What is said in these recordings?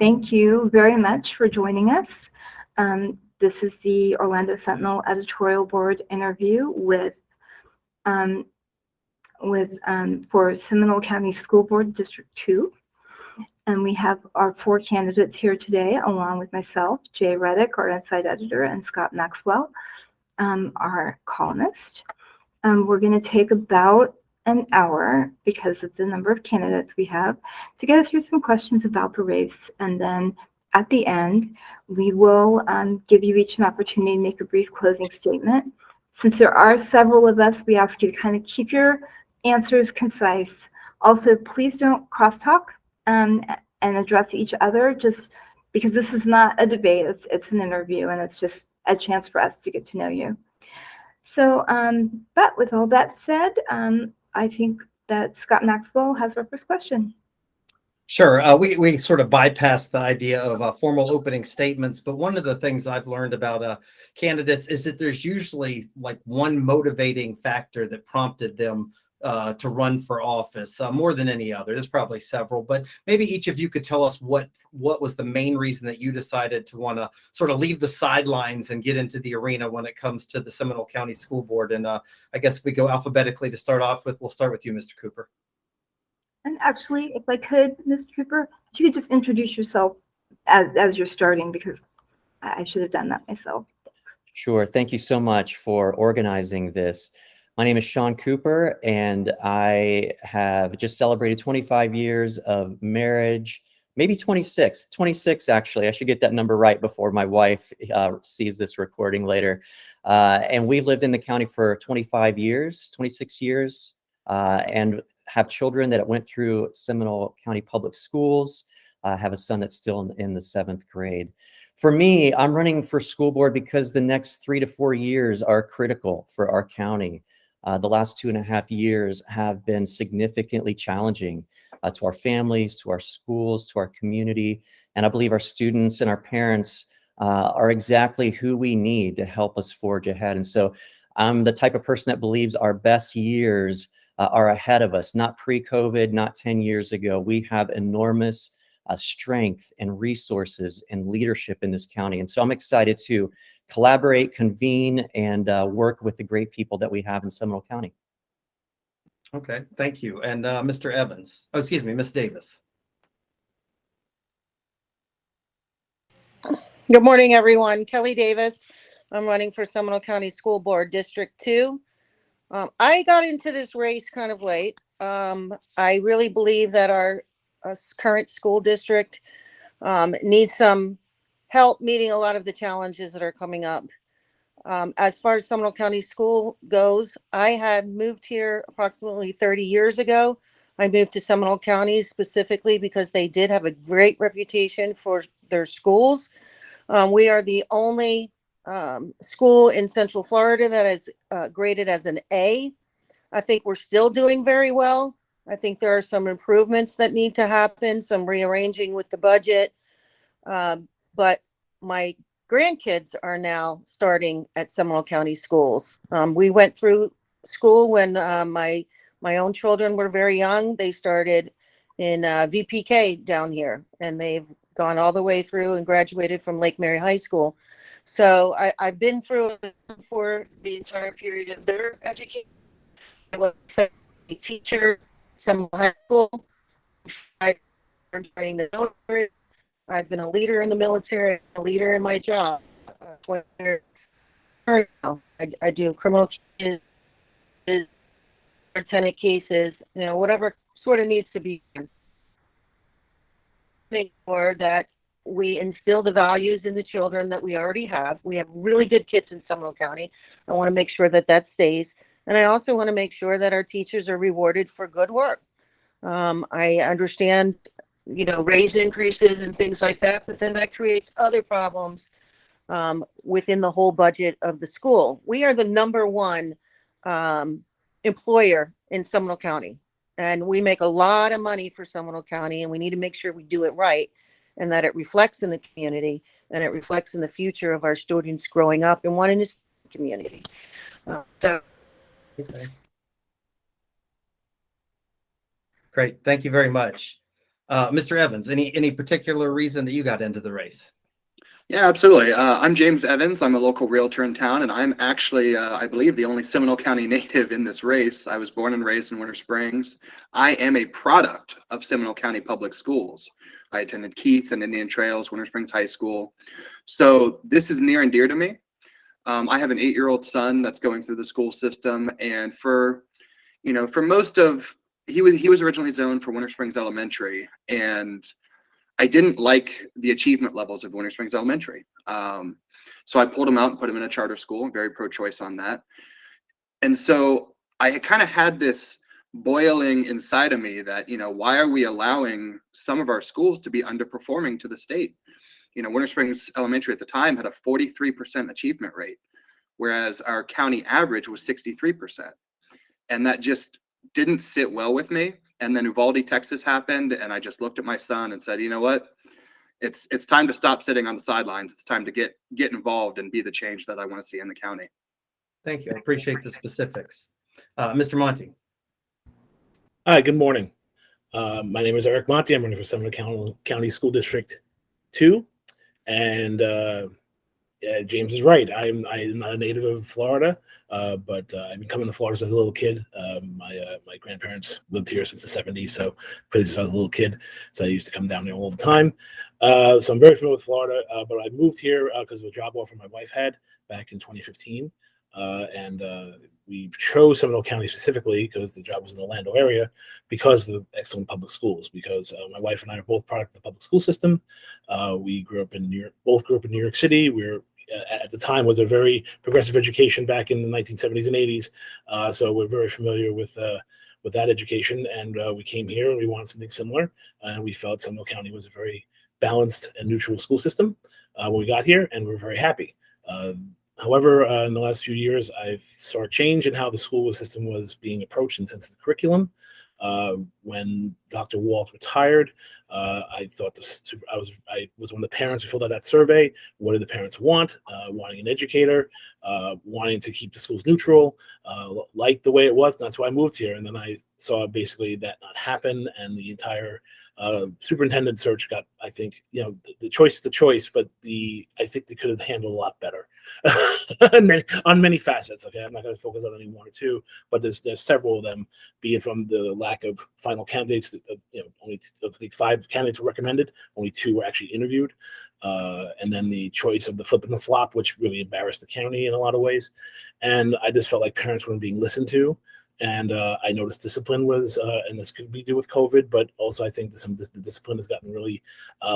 Thank you very much for joining us. This is the Orlando Sentinel Editorial Board interview for Seminole County School Board District 2. And we have our 4 candidates here today, along with myself, Jay Reddick, our inside editor, and Scott Maxwell, our columnist. We're going to take about an hour, because of the number of candidates we have, to go through some questions about the race. And then at the end, we will give you each an opportunity to make a brief closing statement. Since there are several of us, we ask you to kind of keep your answers concise. Also, please don't crosstalk and address each other, just because this is not a debate, it's an interview, and it's just a chance for us to get to know you. So, but with all that said, I think that Scott Maxwell has our first question. Sure. We sort of bypassed the idea of formal opening statements, but one of the things I've learned about candidates is that there's usually like one motivating factor that prompted them to run for office, more than any other. There's probably several, but maybe each of you could tell us what was the main reason that you decided to want to sort of leave the sidelines and get into the arena when it comes to the Seminole County School Board. And I guess if we go alphabetically to start off with, we'll start with you, Mr. Cooper. And actually, if I could, Mr. Cooper, if you could just introduce yourself as you're starting, because I should have done that myself. Sure. Thank you so much for organizing this. My name is Sean Cooper, and I have just celebrated 25 years of marriage, maybe 26 actually. I should get that number right before my wife sees this recording later. And we've lived in the county for 26 years, and have children that went through Seminole County Public Schools. I have a son that's still in the 7th grade. For me, I'm running for school board because the next 3 to 4 years are critical for our county. The last 2.5 years have been significantly challenging to our families, to our schools, to our community. And I believe our students and our parents are exactly who we need to help us forge ahead. And so I'm the type of person that believes our best years are ahead of us, not pre-COVID, not 10 years ago. We have enormous strength and resources and leadership in this county. And so I'm excited to collaborate, convene, and work with the great people that we have in Seminole County. Okay, thank you. And Mr. Evans, oh, excuse me, Ms. Davis. Good morning, everyone. Kelley Davis. I'm running for Seminole County School Board District 2. I got into this race kind of late. I really believe that our current school district needs some help meeting a lot of the challenges that are coming up. As far as Seminole County School goes, I had moved here approximately 30 years ago. I moved to Seminole County specifically because they did have a great reputation for their schools. We are the only school in Central Florida that is graded as an A. I think we're still doing very well. I think there are some improvements that need to happen, some rearranging with the budget. But my grandkids are now starting at Seminole County schools. We went through school when my own children were very young. They started in VPK down here, and they've gone all the way through and graduated from Lake Mary High School. So I've been through it for the entire period of their education. I was a teacher at Seminole High School. I joining the military. I've been a leader in the military, a leader in my job. I do criminal cases, tenant cases, whatever sort of needs to be done. Make sure that we instill the values in the children that we already have. We have really good kids in Seminole County. I want to make sure that that stays. And I also want to make sure that our teachers are rewarded for good work. I understand, raise increases and things like that, but then that creates other problems within the whole budget of the school. We are the #1 employer in Seminole County, and we make a lot of money for Seminole County, and we need to make sure we do it right and that it reflects in the community and it reflects in the future of our students growing up and wanting to see the community. Okay. Great. Thank you very much. Mr. Evans, any particular reason that you got into the race? Yeah, absolutely. I'm James Evans. I'm a local realtor in town, and I'm actually, I believe, the only Seminole County native in this race. I was born and raised in Winter Springs. I am a product of Seminole County Public Schools. I attended Keith and Indian Trails, Winter Springs High School. So this is near and dear to me. I have an 8-year-old son that's going through the school system, and for most of he was originally zoned for Winter Springs Elementary, and I didn't like the achievement levels of Winter Springs Elementary. So I pulled him out and put him in a charter school, very pro-choice on that. And so I kind of had this boiling inside of me that, why are we allowing some of our schools to be underperforming to the state? Winter Springs Elementary at the time had a 43% achievement rate, whereas our county average was 63%. And that just didn't sit well with me. And then Uvalde, Texas happened, and I just looked at my son and said, you know what? It's time to stop sitting on the sidelines. It's time to get involved and be the change that I want to see in the county. Thank you. I appreciate the specifics. Mr. Monte. Hi, good morning. My name is Eric Monte. I'm running for Seminole County School District 2. And James is right. I'm not a native of Florida, but I've been coming to Florida since I was a little kid. My grandparents lived here since the 70s, so pretty since I was a little kid. So I used to come down there all the time. So I'm very familiar with Florida, but I moved here because of a job offer my wife had back in 2015. And we chose Seminole County specifically because the job was in the Orlando area because of the excellent public schools. Because my wife and I are both part of the public school system. We grew up in New York, both grew up in New York City. We're at the time was a very progressive education back in the 1970s and 80s. So we're very familiar with that education. And we came here and we wanted something similar. And we felt Seminole County was a very balanced and neutral school system when we got here, and we're very happy. However, in the last few years, I've saw a change in how the school system was being approached in terms of the curriculum. When Dr. Walt retired, I thought I was one of the parents who filled out that survey. What did the parents want? Wanting an educator, wanting to keep the schools neutral, like the way it was. And that's why I moved here. And then I saw basically that not happen, and the entire superintendent search got, I think, the choice is the choice, but I think they could have handled a lot better on many facets. Okay, I'm not going to focus on any one or two, but there's several of them, be it from the lack of final candidates. Only of the 5 candidates were recommended, only 2 were actually interviewed, and then the choice of the flip and the flop, which really embarrassed the county in a lot of ways. And I just felt like parents weren't being listened to. And I noticed discipline was, and this could be due with COVID, but also I think the discipline has gotten really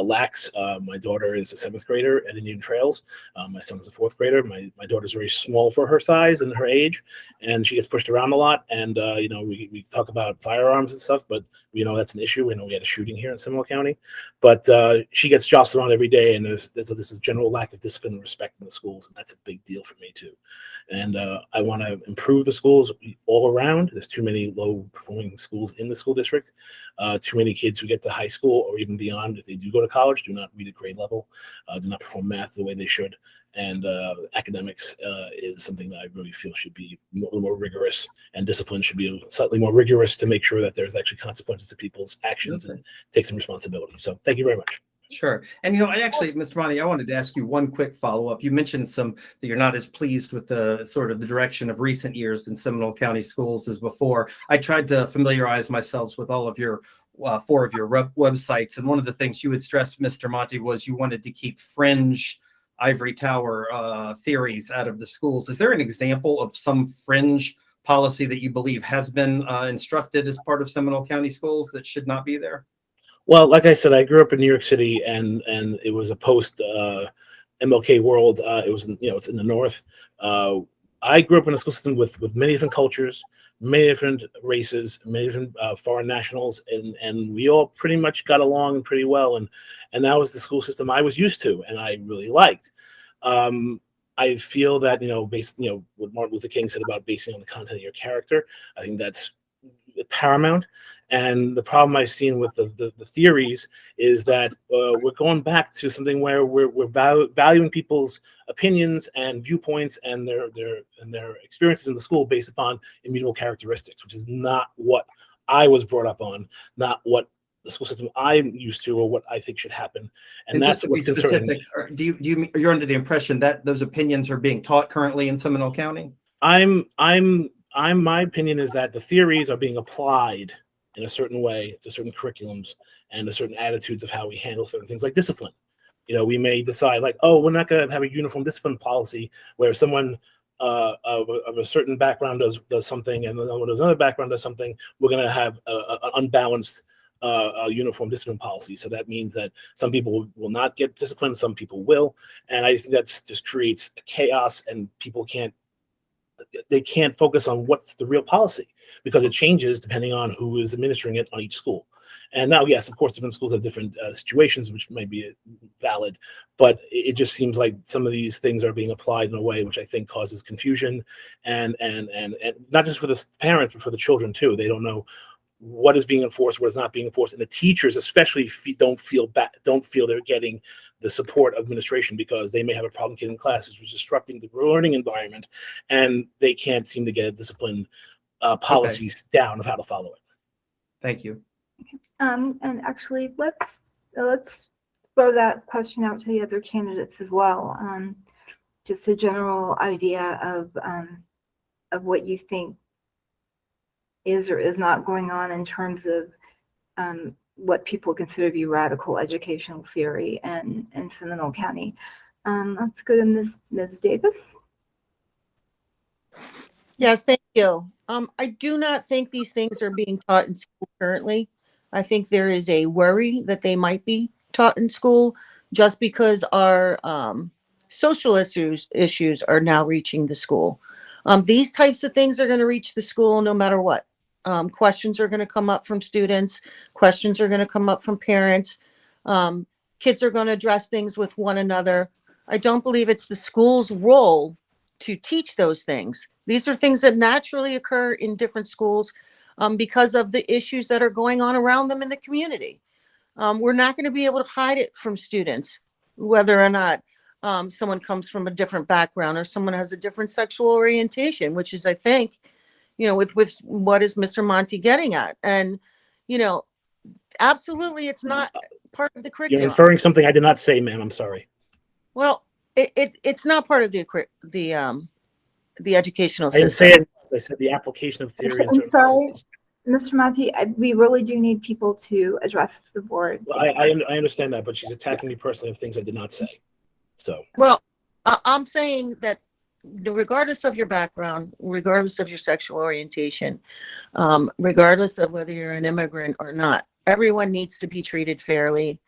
lax. My daughter is a 7th grader at Indian Trails. My son is a 4th grader. My daughter's very small for her size and her age, and she gets pushed around a lot. And we talk about firearms and stuff, but that's an issue. We know we had a shooting here in Seminole County, but she gets jostled around every day, and there's a general lack of discipline and respect in the schools, and that's a big deal for me too. And I want to improve the schools all around. There's too many low-performing schools in the school district. Too many kids who get to high school or even beyond, if they do go to college, do not read at grade level, do not perform math the way they should. And academics is something that I really feel should be a little more rigorous, and discipline should be slightly more rigorous to make sure that there's actually consequences to people's actions and take some responsibility. So thank you very much. Sure. And, I actually, Mr. Monte, I wanted to ask you one quick follow-up. You mentioned that you're not as pleased with the sort of the direction of recent years in Seminole County schools as before. I tried to familiarize myself with all of your 4 of your websites. And one of the things you would stress, Mr. Monte, was you wanted to keep fringe ivory tower theories out of the schools. Is there an example of some fringe policy that you believe has been instructed as part of Seminole County schools that should not be there? Well, like I said, I grew up in New York City, and it was a post MLK world. It was, it's in the north. I grew up in a school system with many different cultures, many different races, many different foreign nationals, and we all pretty much got along pretty well. And that was the school system I was used to, and I really liked. I feel that, based, what Martin Luther King said about basing on the content of your character, I think that's paramount. And the problem I've seen with the theories is that we're going back to something where we're valuing people's opinions and viewpoints and their experiences in the school based upon immutable characteristics, which is not what I was brought up on, not what the school system I'm used to or what I think should happen. And just that's to be what's concerning specific, me. you're under the impression that those opinions are being taught currently in Seminole County? My opinion is that the theories are being applied in a certain way to certain curriculums and to certain attitudes of how we handle certain things like discipline. We may decide like, oh, we're not going to have a uniform discipline policy where someone of a certain background does something and someone does another background does something. We're going to have an unbalanced uniform discipline policy. So that means that some people will not get disciplined, some people will. And I think that's just creates chaos, and people can't focus on what's the real policy because it changes depending on who is administering it on each school. And now, yes, of course, different schools have different situations, which may be valid, but it just seems like some of these things are being applied in a way which I think causes confusion, and not just for the parents, but for the children too. They don't know what is being enforced, what is not being enforced, and the teachers especially don't feel they're getting the support of administration because they may have a problem getting classes, which is disrupting the learning environment, and they can't seem to get a discipline policies down of how to follow it. Thank you. And actually, let's throw that question out to the other candidates as well. Just a general idea of what you think is or is not going on in terms of what people consider to be radical educational theory in Seminole County. Let's go to Ms. Davis. Yes, thank you. I do not think these things are being taught in school currently. I think there is a worry that they might be taught in school just because our social issues are now reaching the school. These types of things are going to reach the school no matter what. Questions are going to come up from students. Questions are going to come up from parents. Kids are going to address things with one another. I don't believe it's the school's role to teach those things. These are things that naturally occur in different schools because of the issues that are going on around them in the community. We're not going to be able to hide it from students, whether or not someone comes from a different background or someone has a different sexual orientation, which is, I think, with what is Mr. Monte getting at. And, absolutely, it's not part of the curriculum. You're inferring something I did not say, ma'am. I'm sorry. Well, it's not part of the educational I didn't system. say it. I said the application of theory. Actually, I'm sorry, Mr. Monte, we really do need people to address the board. Well, I understand that, but she's attacking me personally of things I did not say. So. Well, I'm saying that regardless of your background, regardless of your sexual orientation, regardless of whether you're an immigrant or not, everyone needs to be treated fairly.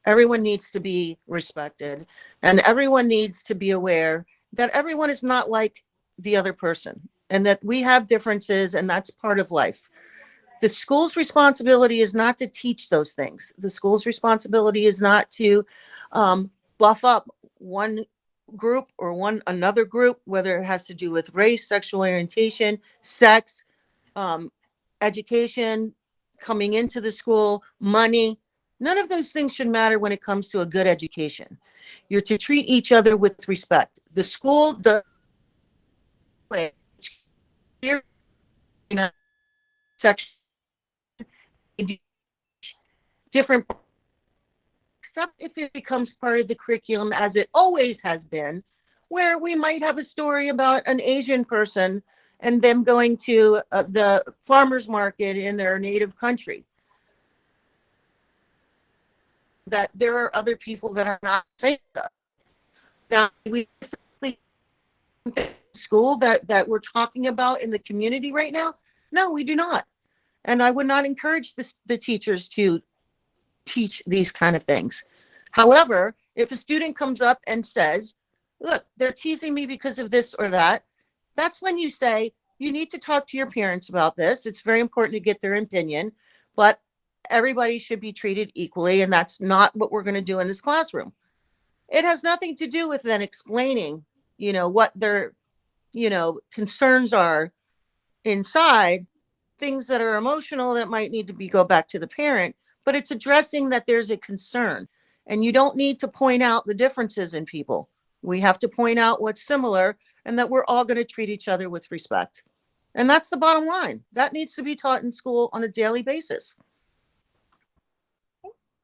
Everyone needs to be respected, and everyone needs to be aware that everyone is not like the other person, and that we have differences, and that's part of life. The school's responsibility is not to teach those things. The school's responsibility is not to buff up one group or another group, whether it has to do with race, sexual orientation, sex, education, coming into the school, money. None of those things should matter when it comes to a good education. You're to treat each other with respect. The school does section different, except if it becomes part of the curriculum, as it always has been, where we might have a story about an Asian person and them going to the farmer's market in their native country. That there are other people that are not saying that. Now, we school that we're talking about in the community right now? No, we do not. And I would not encourage the teachers to teach these kind of things. However, if a student comes up and says, look, they're teasing me because of this or that, that's when you say, you need to talk to your parents about this. It's very important to get their opinion, but everybody should be treated equally, and that's not what we're going to do in this classroom. It has nothing to do with then explaining, what their, concerns are inside, things that are emotional that might need to go back to the parent, but it's addressing that there's a concern, and you don't need to point out the differences in people. We have to point out what's similar, and that we're all going to treat each other with respect. And that's the bottom line. That needs to be taught in school on a daily basis.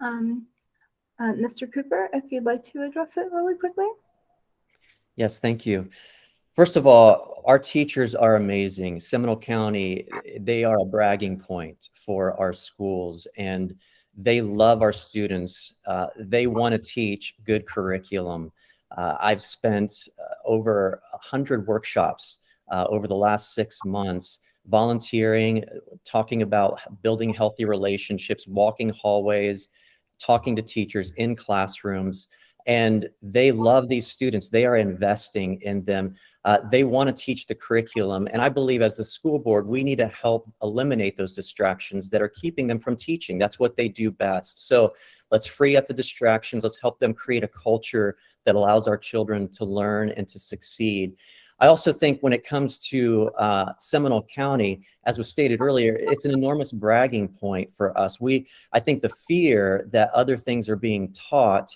Mr. Cooper, if you'd like to address it really quickly. Yes, thank you. First of all, our teachers are amazing. Seminole County, they are a bragging point for our schools, and they love our students. They want to teach good curriculum. I've spent over 100 workshops over the last 6 months, volunteering, talking about building healthy relationships, walking hallways, talking to teachers in classrooms. And they love these students. They are investing in them. They want to teach the curriculum. And I believe as the school board, we need to help eliminate those distractions that are keeping them from teaching. That's what they do best. So let's free up the distractions. Let's help them create a culture that allows our children to learn and to succeed. I also think when it comes to Seminole County, as was stated earlier, it's an enormous bragging point for us. I think the fear that other things are being taught,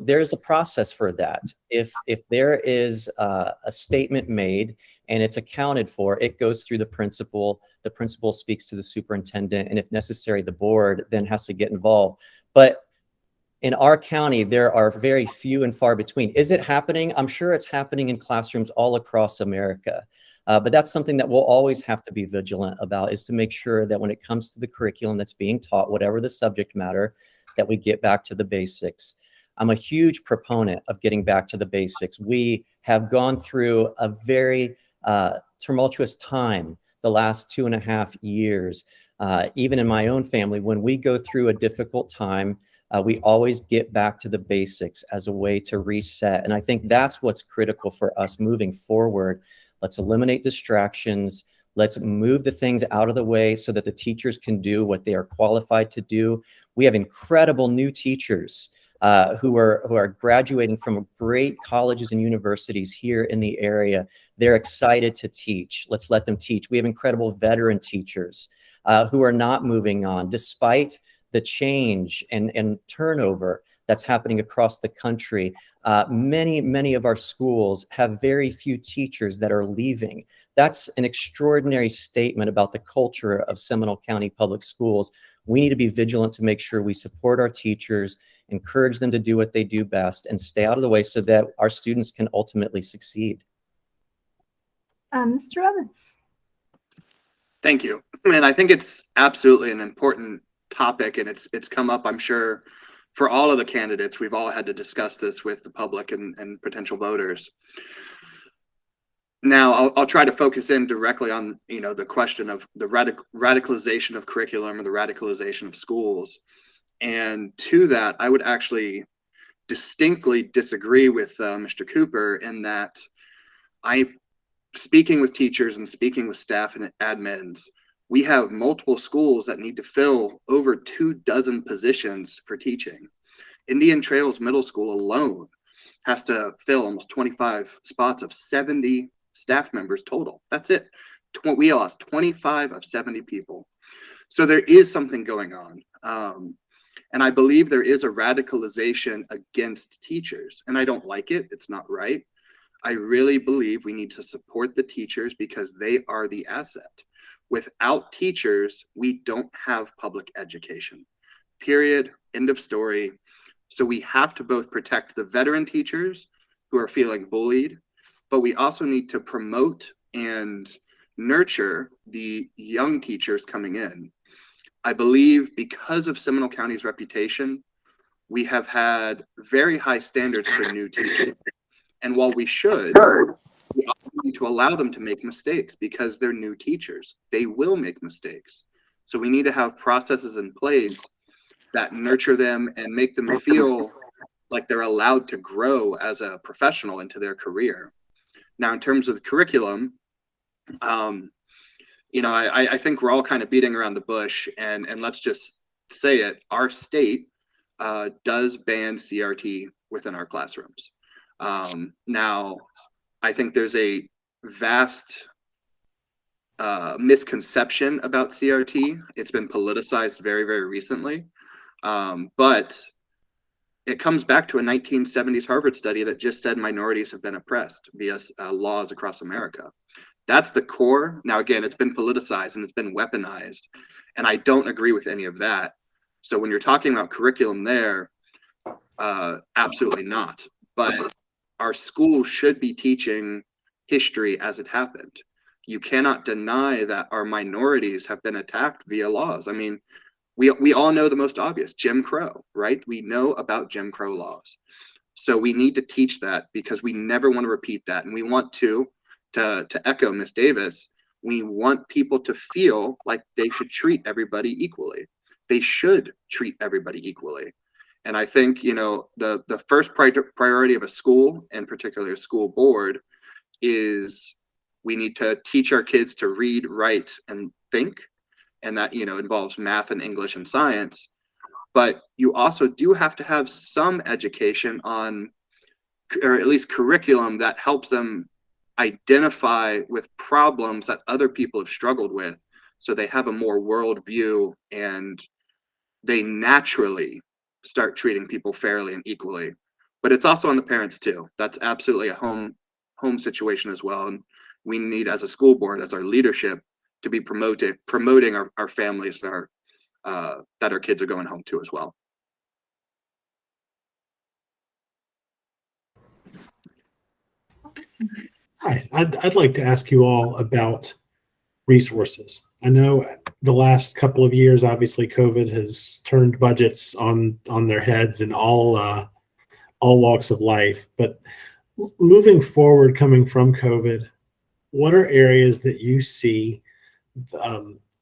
there's a process for that. If there is a statement made and it's accounted for, it goes through the principal speaks to the superintendent, and if necessary, the board then has to get involved. But in our county, there are very few and far between. Is it happening? I'm sure it's happening in classrooms all across America. But that's something that we'll always have to be vigilant about, is to make sure that when it comes to the curriculum that's being taught, whatever the subject matter, that we get back to the basics. I'm a huge proponent of getting back to the basics. We have gone through a very tumultuous time the last 2.5 years. Even in my own family, when we go through a difficult time, we always get back to the basics as a way to reset. And I think that's what's critical for us moving forward. Let's eliminate distractions. Let's move the things out of the way so that the teachers can do what they are qualified to do. We have incredible new teachers who are graduating from great colleges and universities here in the area. They're excited to teach. Let's let them teach. We have incredible veteran teachers who are not moving on, despite the change and turnover that's happening across the country. Many of our schools have very few teachers that are leaving. That's an extraordinary statement about the culture of Seminole County Public Schools. We need to be vigilant to make sure we support our teachers, encourage them to do what they do best, and stay out of the way so that our students can ultimately succeed. Mr. Evans. Thank you. And I think it's absolutely an important topic, and it's come up, I'm sure, for all of the candidates. We've all had to discuss this with the public and potential voters. Now, I'll try to focus in directly on, the question of the radicalization of curriculum or the radicalization of schools. And to that, I would actually distinctly disagree with Mr. Cooper in that speaking with teachers and speaking with staff and admins, we have multiple schools that need to fill over 24 positions for teaching. Indian Trails Middle School alone has to fill almost 25 spots of 70 staff members total. That's it. We lost 25 of 70 people. So there is something going on. And I believe there is a radicalization against teachers. And I don't like it. It's not right. I really believe we need to support the teachers because they are the asset. Without teachers, we don't have public education. Period. End of story. So we have to both protect the veteran teachers who are feeling bullied, but we also need to promote and nurture the young teachers coming in. I believe because of Seminole County's reputation, we have had very high standards for new teachers. And while we should, we also need to allow them to make mistakes because they're new teachers. They will make mistakes. So we need to have processes in place that nurture them and make them feel like they're allowed to grow as a professional into their career. Now, in terms of the curriculum, I think we're all kind of beating around the bush, and let's just say it. Our state does ban CRT within our classrooms. Now, I think there's a vast misconception about CRT. It's been politicized very, very recently. But it comes back to a 1970s Harvard study that just said minorities have been oppressed via laws across America. That's the core. Now, again, it's been politicized and it's been weaponized. And I don't agree with any of that. So when you're talking about curriculum there, absolutely not. But our school should be teaching history as it happened. You cannot deny that our minorities have been attacked via laws. I mean, we all know the most obvious, Jim Crow, right? We know about Jim Crow laws. So we need to teach that because we never want to repeat that. And we want to echo Miss Davis, we want people to feel like they should treat everybody equally. They should treat everybody equally. And I think, you know, the first priority of a school, and particularly a school board, is we need to teach our kids to read, write, and think. And that, you know, involves math and English and science. But you also do have to have some education on, or at least curriculum that helps them identify with problems that other people have struggled with. So they have a more world view and they naturally start treating people fairly and equally. But it's also on the parents too. That's absolutely a home situation as well. And we need, as a school board, as our leadership, to be promoting our families that our kids are going home to as well. Hi, I'd like to ask you all about resources. I know the last couple of years, obviously, COVID has turned budgets on their heads in all walks of life. But moving forward, coming from COVID, what are areas that you see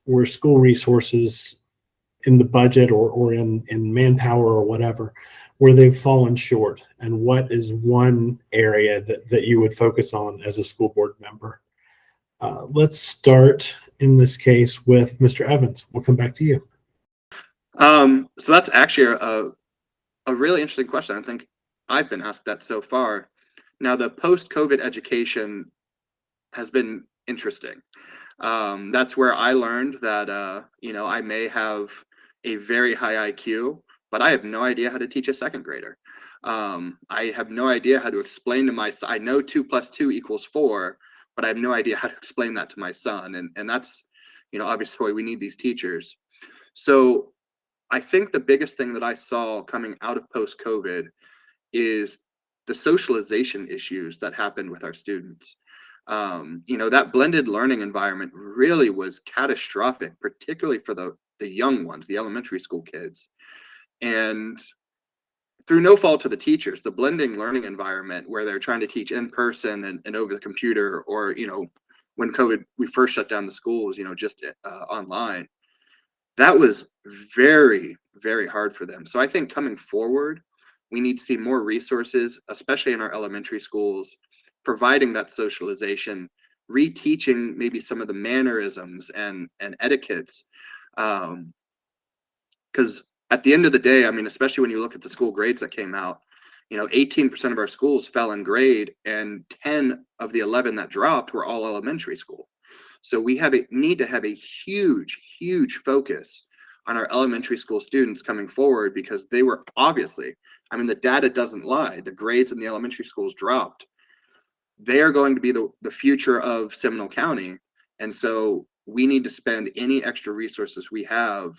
where school resources in the budget or in manpower or whatever, where they've fallen short, and what is one area that you would focus on as a school board member? Let's start in this case with Mr. Evans. We'll come back to you. So that's actually a really interesting question. I think I've been asked that so far. Now, the post-COVID education has been interesting. That's where I learned that, you know, I may have a very high IQ, but I have no idea how to teach a second grader. I have no idea how to explain to my son. I know 2 + 2 = 4, but I have no idea how to explain that to my son. And that's, you know, obviously we need these teachers. So I think the biggest thing that I saw coming out of post-COVID is the socialization issues that happened with our students. You know, that blended learning environment really was catastrophic, particularly for the young ones, the elementary school kids. And through no fault to the teachers, the blending learning environment where they're trying to teach in person and over the computer, or, you know, when COVID, we first shut down the schools, you know, just online, that was very, very hard for them. So I think coming forward, we need to see more resources, especially in our elementary schools, providing that socialization, reteaching maybe some of the mannerisms and etiquettes. Because at the end of the day, I mean, especially when you look at the school grades that came out, you know, 18% of our schools fell in grade, and 10 of the 11 that dropped were all elementary school. So we need to have a huge, huge focus on our elementary school students coming forward, because they were obviously, I mean, the data doesn't lie. The grades in the elementary schools dropped. They are going to be the future of Seminole County. And so we need to spend any extra resources we have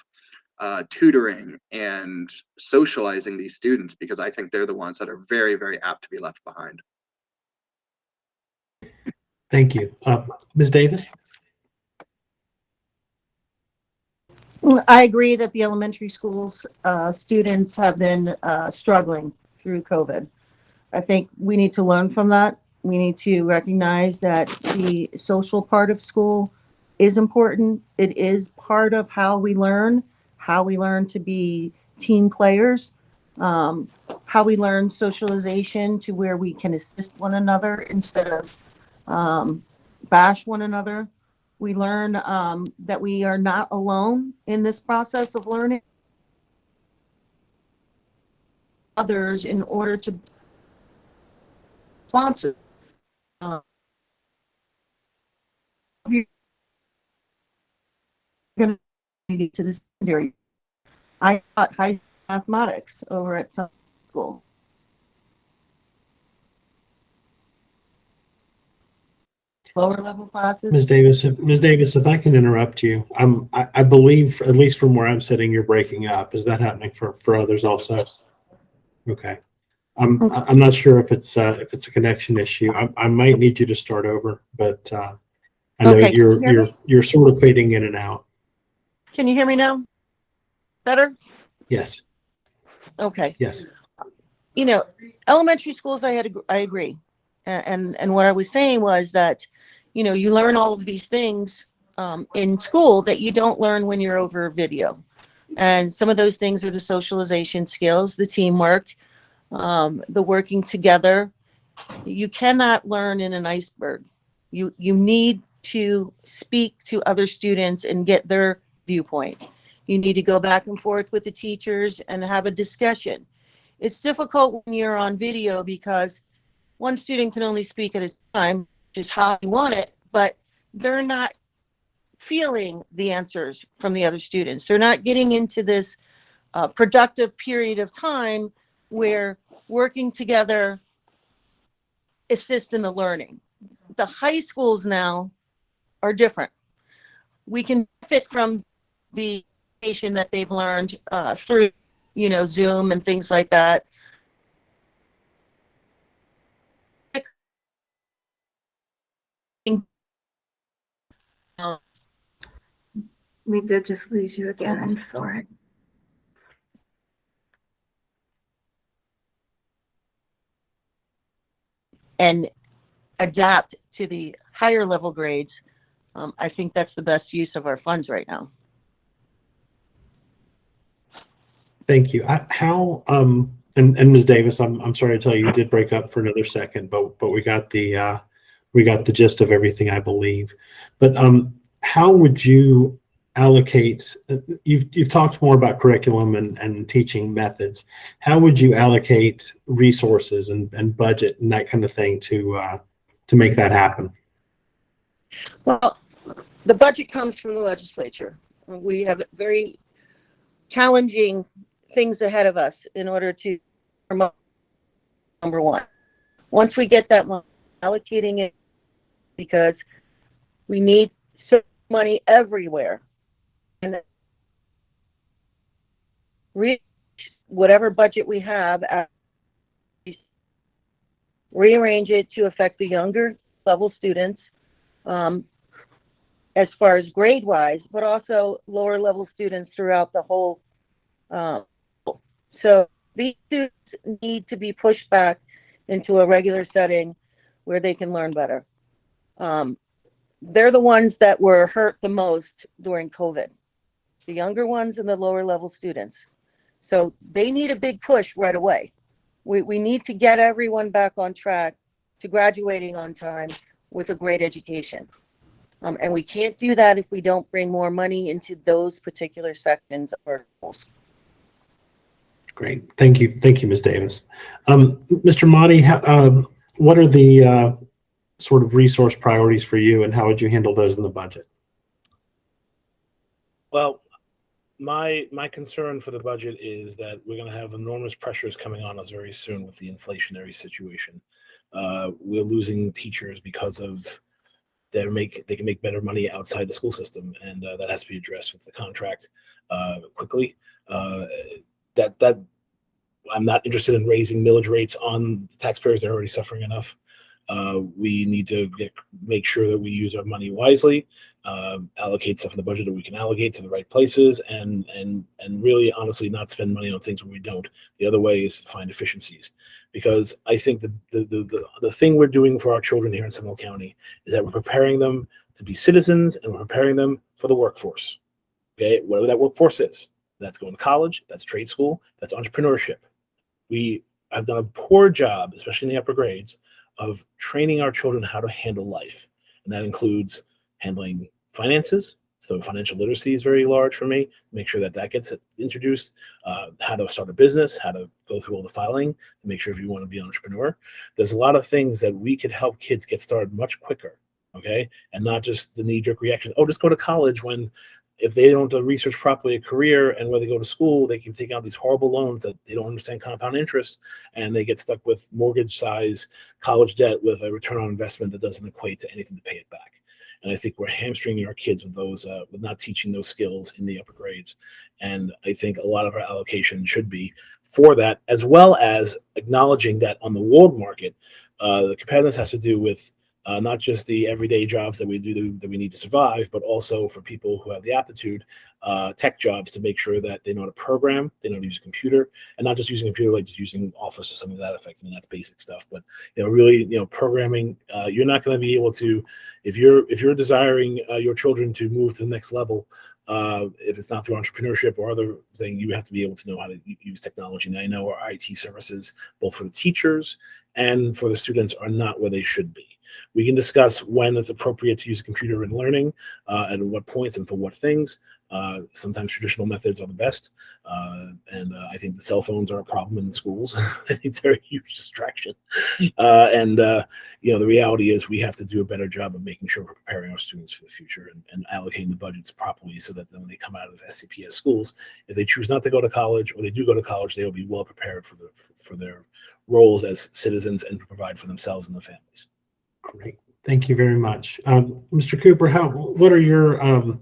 tutoring and socializing these students, because I think they're the ones that are very, very apt to be left behind. Thank you. Ms. Davis? I agree that the elementary schools students have been struggling through COVID. I think we need to learn from that. We need to recognize that the social part of school is important. It is part of how we learn to be team players, how we learn socialization to where we can assist one another instead of bash one another. We learn that we are not alone in this process of learning others in order to sponsor. You're going to the secondary. I taught high mathematics over at some school. lower level classes. Ms. Davis, if I can interrupt you, I believe, at least from where I'm sitting, you're breaking up. Is that happening for others also? Okay. I'm not sure if it's a connection issue. I might need you to start over, but I know Okay, can you hear me? you're sort of fading in and out. Can you hear me now? Better? Yes. Okay. Yes. You know, elementary schools, I agree. And what I was saying was that, you know, you learn all of these things in school that you don't learn when you're over video. And some of those things are the socialization skills, the teamwork, the working together. You cannot learn in an iceberg. You need to speak to other students and get their viewpoint. You need to go back and forth with the teachers and have a discussion. It's difficult when you're on video because one student can only speak at a time, which is how you want it, but they're not feeling the answers from the other students. They're not getting into this productive period of time where working together assists in the learning. The high schools now are different. We can benefit from the education that they've learned through, you know, Zoom and things like that. We did just lose you again. I'm sorry. And adapt to the higher level grades. I think that's the best use of our funds right now. Thank you. And Ms. Davis, I'm sorry to tell you, you did break up for another second, but we got the gist of everything, I believe. But how would you allocate? You've talked more about curriculum and teaching methods. How would you allocate resources and budget and that kind of thing to make that happen? Well, the budget comes from the legislature. We have very challenging things ahead of us in order to promote number one. Once we get that money, allocating it, because we need so much money everywhere, and reach whatever budget we have, rearrange it to affect the younger level students, as far as grade wise, but also lower level students throughout the whole. So these students need to be pushed back into a regular setting where they can learn better. They're the ones that were hurt the most during COVID, the younger ones and the lower level students. So they need a big push right away. We need to get everyone back on track to graduating on time with a great education. And we can't do that if we don't bring more money into those particular sections of our schools. Great. Thank you, Ms. Davis. Mr. Monte, what are the sort of resource priorities for you, and how would you handle those in the budget? Well, my concern for the budget is that we're going to have enormous pressures coming on us very soon with the inflationary situation. We're losing teachers because of they can make better money outside the school system, and that has to be addressed with the contract quickly. That I'm not interested in raising millage rates on the taxpayers. They're already suffering enough. We need to make sure that we use our money wisely, allocate stuff in the budget that we can allocate to the right places, and really honestly not spend money on things where we don't. The other way is to find efficiencies, because I think the thing we're doing for our children here in Seminole County is that we're preparing them to be citizens, and we're preparing them for the workforce. Okay, whatever that workforce is. That's going to college, that's trade school, that's entrepreneurship. We have done a poor job, especially in the upper grades, of training our children how to handle life. And that includes handling finances. So financial literacy is very large for me. Make sure that gets introduced, how to start a business, how to go through all the filing, to make sure if you want to be an entrepreneur. There's a lot of things that we could help kids get started much quicker, okay? And not just the knee-jerk reaction, oh, just go to college when if they don't research properly a career and where they go to school, they can take out these horrible loans that they don't understand compound interest, and they get stuck with mortgage size college debt with a return on investment that doesn't equate to anything to pay it back. And I think we're hamstringing our kids with those, with not teaching those skills in the upper grades. And I think a lot of our allocation should be for that, as well as acknowledging that on the world market, the competitiveness has to do with not just the everyday jobs that we do that we need to survive, but also for people who have the aptitude, tech jobs, to make sure that they know how to program, they know how to use a computer, and not just using a computer, like just using Office or something to that effect. I mean, that's basic stuff, but really, programming. You're not going to be able to, if you're desiring your children to move to the next level. If it's not through entrepreneurship or other thing, you have to be able to know how to use technology. And I know our IT services, both for the teachers and for the students, are not where they should be. We can discuss when it's appropriate to use a computer in learning, and at what points and for what things. Sometimes traditional methods are the best. And I think the cell phones are a problem in the schools. I think they're a huge distraction. The reality is we have to do a better job of making sure we're preparing our students for the future and allocating the budgets properly so that when they come out of SCPS schools, if they choose not to go to college or they do go to college, they will be well prepared for their roles as citizens and to provide for themselves and their families. Great. Thank you very much. Mr. Cooper, what are your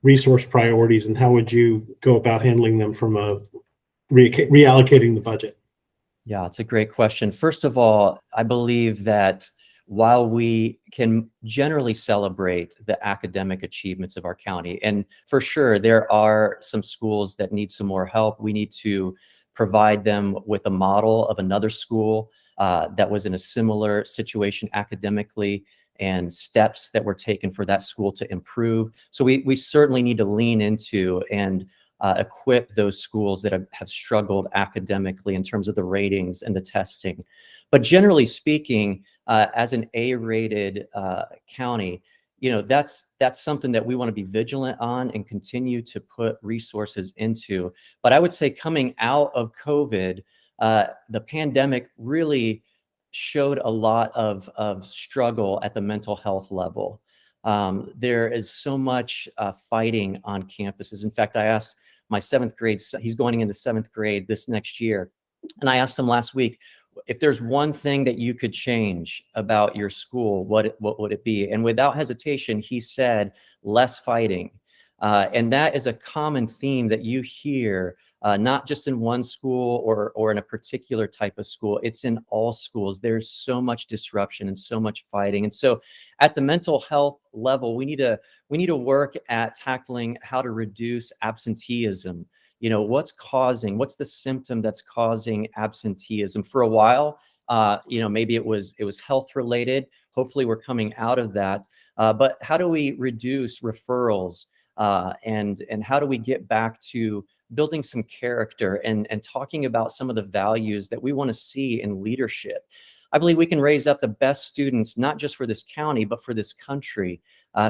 resource priorities, and how would you go about handling them from reallocating the budget? Yeah, it's a great question. First of all, I believe that while we can generally celebrate the academic achievements of our county, and for sure there are some schools that need some more help, we need to provide them with a model of another school that was in a similar situation academically, and steps that were taken for that school to improve. So we certainly need to lean into and equip those schools that have struggled academically in terms of the ratings and the testing. But generally speaking, as an A-rated county, that's something that we want to be vigilant on and continue to put resources into. But I would say coming out of COVID, the pandemic really showed a lot of struggle at the mental health level. There is so much fighting on campuses. In fact, I asked my 7th grade, he's going into 7th grade this next year, and I asked him last week, if there's one thing that you could change about your school, what would it be? And without hesitation, he said, less fighting. And that is a common theme that you hear, not just in one school or in a particular type of school. It's in all schools. There's so much disruption and so much fighting. And so at the mental health level, we need to work at tackling how to reduce absenteeism. What's the symptom that's causing absenteeism? For a while, maybe it was health related. Hopefully we're coming out of that. But how do we reduce referrals? And how do we get back to building some character and talking about some of the values that we want to see in leadership? I believe we can raise up the best students, not just for this county, but for this country,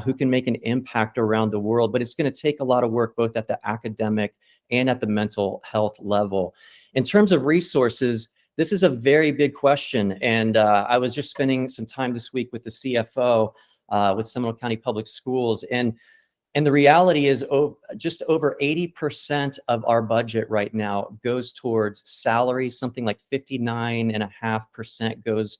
who can make an impact around the world. But it's going to take a lot of work, both at the academic and at the mental health level. In terms of resources, this is a very big question. And I was just spending some time this week with the CFO with Seminole County Public Schools. And the reality is just over 80% of our budget right now goes towards salaries. Something like 59.5% goes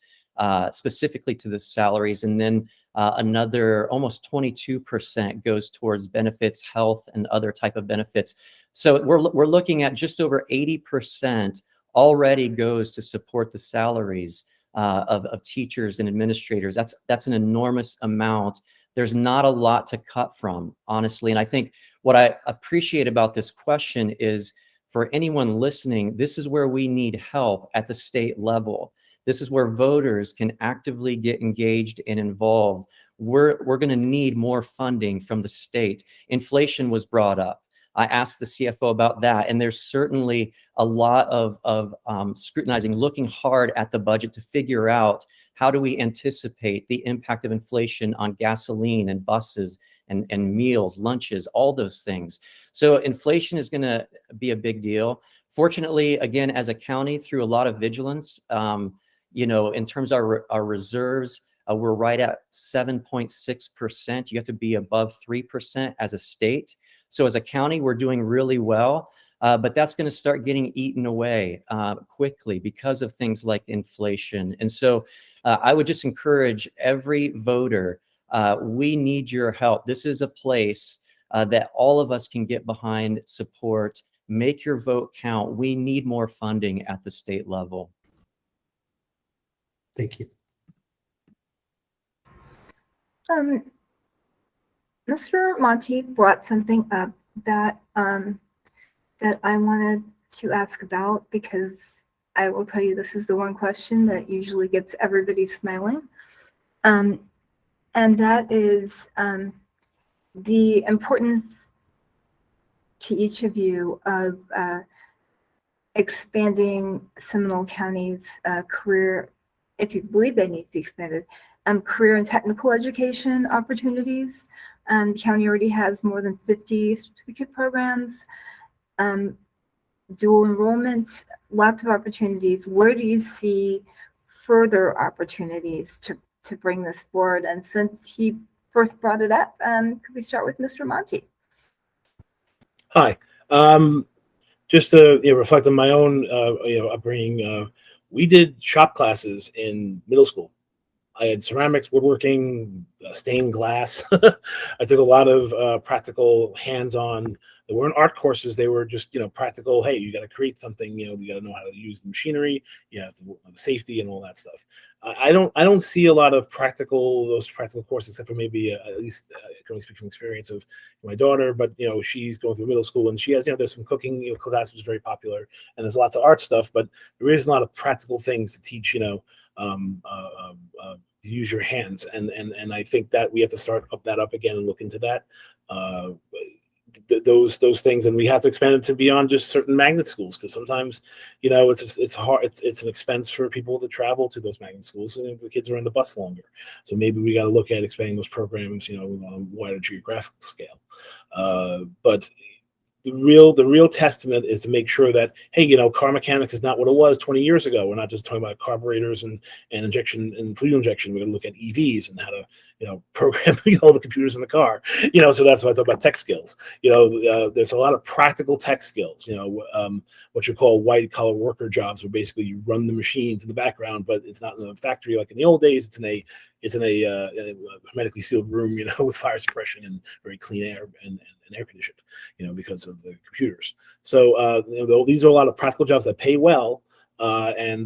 specifically to the salaries. And then another almost 22% goes towards benefits, health, and other type of benefits. So we're looking at just over 80% already goes to support the salaries of teachers and administrators. That's an enormous amount. There's not a lot to cut from, honestly. And I think what I appreciate about this question is, for anyone listening, this is where we need help at the state level. This is where voters can actively get engaged and involved. We're going to need more funding from the state. Inflation was brought up. I asked the CFO about that, and there's certainly a lot of scrutinizing, looking hard at the budget to figure out, how do we anticipate the impact of inflation on gasoline and buses and meals, lunches, all those things. So inflation is going to be a big deal. Fortunately, again, as a county, through a lot of vigilance, in terms of our reserves, we're right at 7.6%. You have to be above 3% as a state. So as a county, we're doing really well, but that's going to start getting eaten away quickly because of things like inflation. And so I would just encourage every voter, we need your help. This is a place that all of us can get behind, support, make your vote count. We need more funding at the state level. Thank you. Mr. Monte brought something up that that I wanted to ask about, because I will tell you this is the one question that usually gets everybody smiling, and that is the importance to each of you of expanding Seminole County's career, if you believe they need to be expanded, career and technical education opportunities. The county already has more than 50 certificate programs, dual enrollment, lots of opportunities. Where do you see further opportunities to bring this forward? And since he first brought it up, could we start with Mr. Monte? Hi. Just to reflect on my own upbringing, we did shop classes in middle school. I had ceramics, woodworking, stained glass. I took a lot of practical hands-on. They weren't art courses. They were just, practical. Hey, you got to create something. You got to know how to use the machinery. You have to work on the safety and all that stuff. I don't see a lot of those practical courses, except for maybe at least I can only speak from experience of my daughter. But she's going through middle school and she has there's some cooking. Class was very popular, and there's lots of art stuff. But there is a lot of practical things to teach. Use your hands, and I think that we have to start that up again and look into that. Those things, and we have to expand it to beyond just certain magnet schools, because sometimes it's hard, it's an expense for people to travel to those magnet schools, and the kids are on the bus longer. So maybe we got to look at expanding those programs on a wider geographical scale. But the real testament is to make sure that, hey, car mechanics is not what it was 20 years ago. We're not just talking about carburetors and injection and fuel injection. We're going to look at EVs and how to program all the computers in the car. So that's why I talk about tech skills. There's a lot of practical tech skills. What you call white collar worker jobs, where basically you run the machines in the background, but it's not in a factory like in the old days. It's in a hermetically sealed room, with fire suppression and very clean air and air conditioned, because of the computers. So these are a lot of practical jobs that pay well, and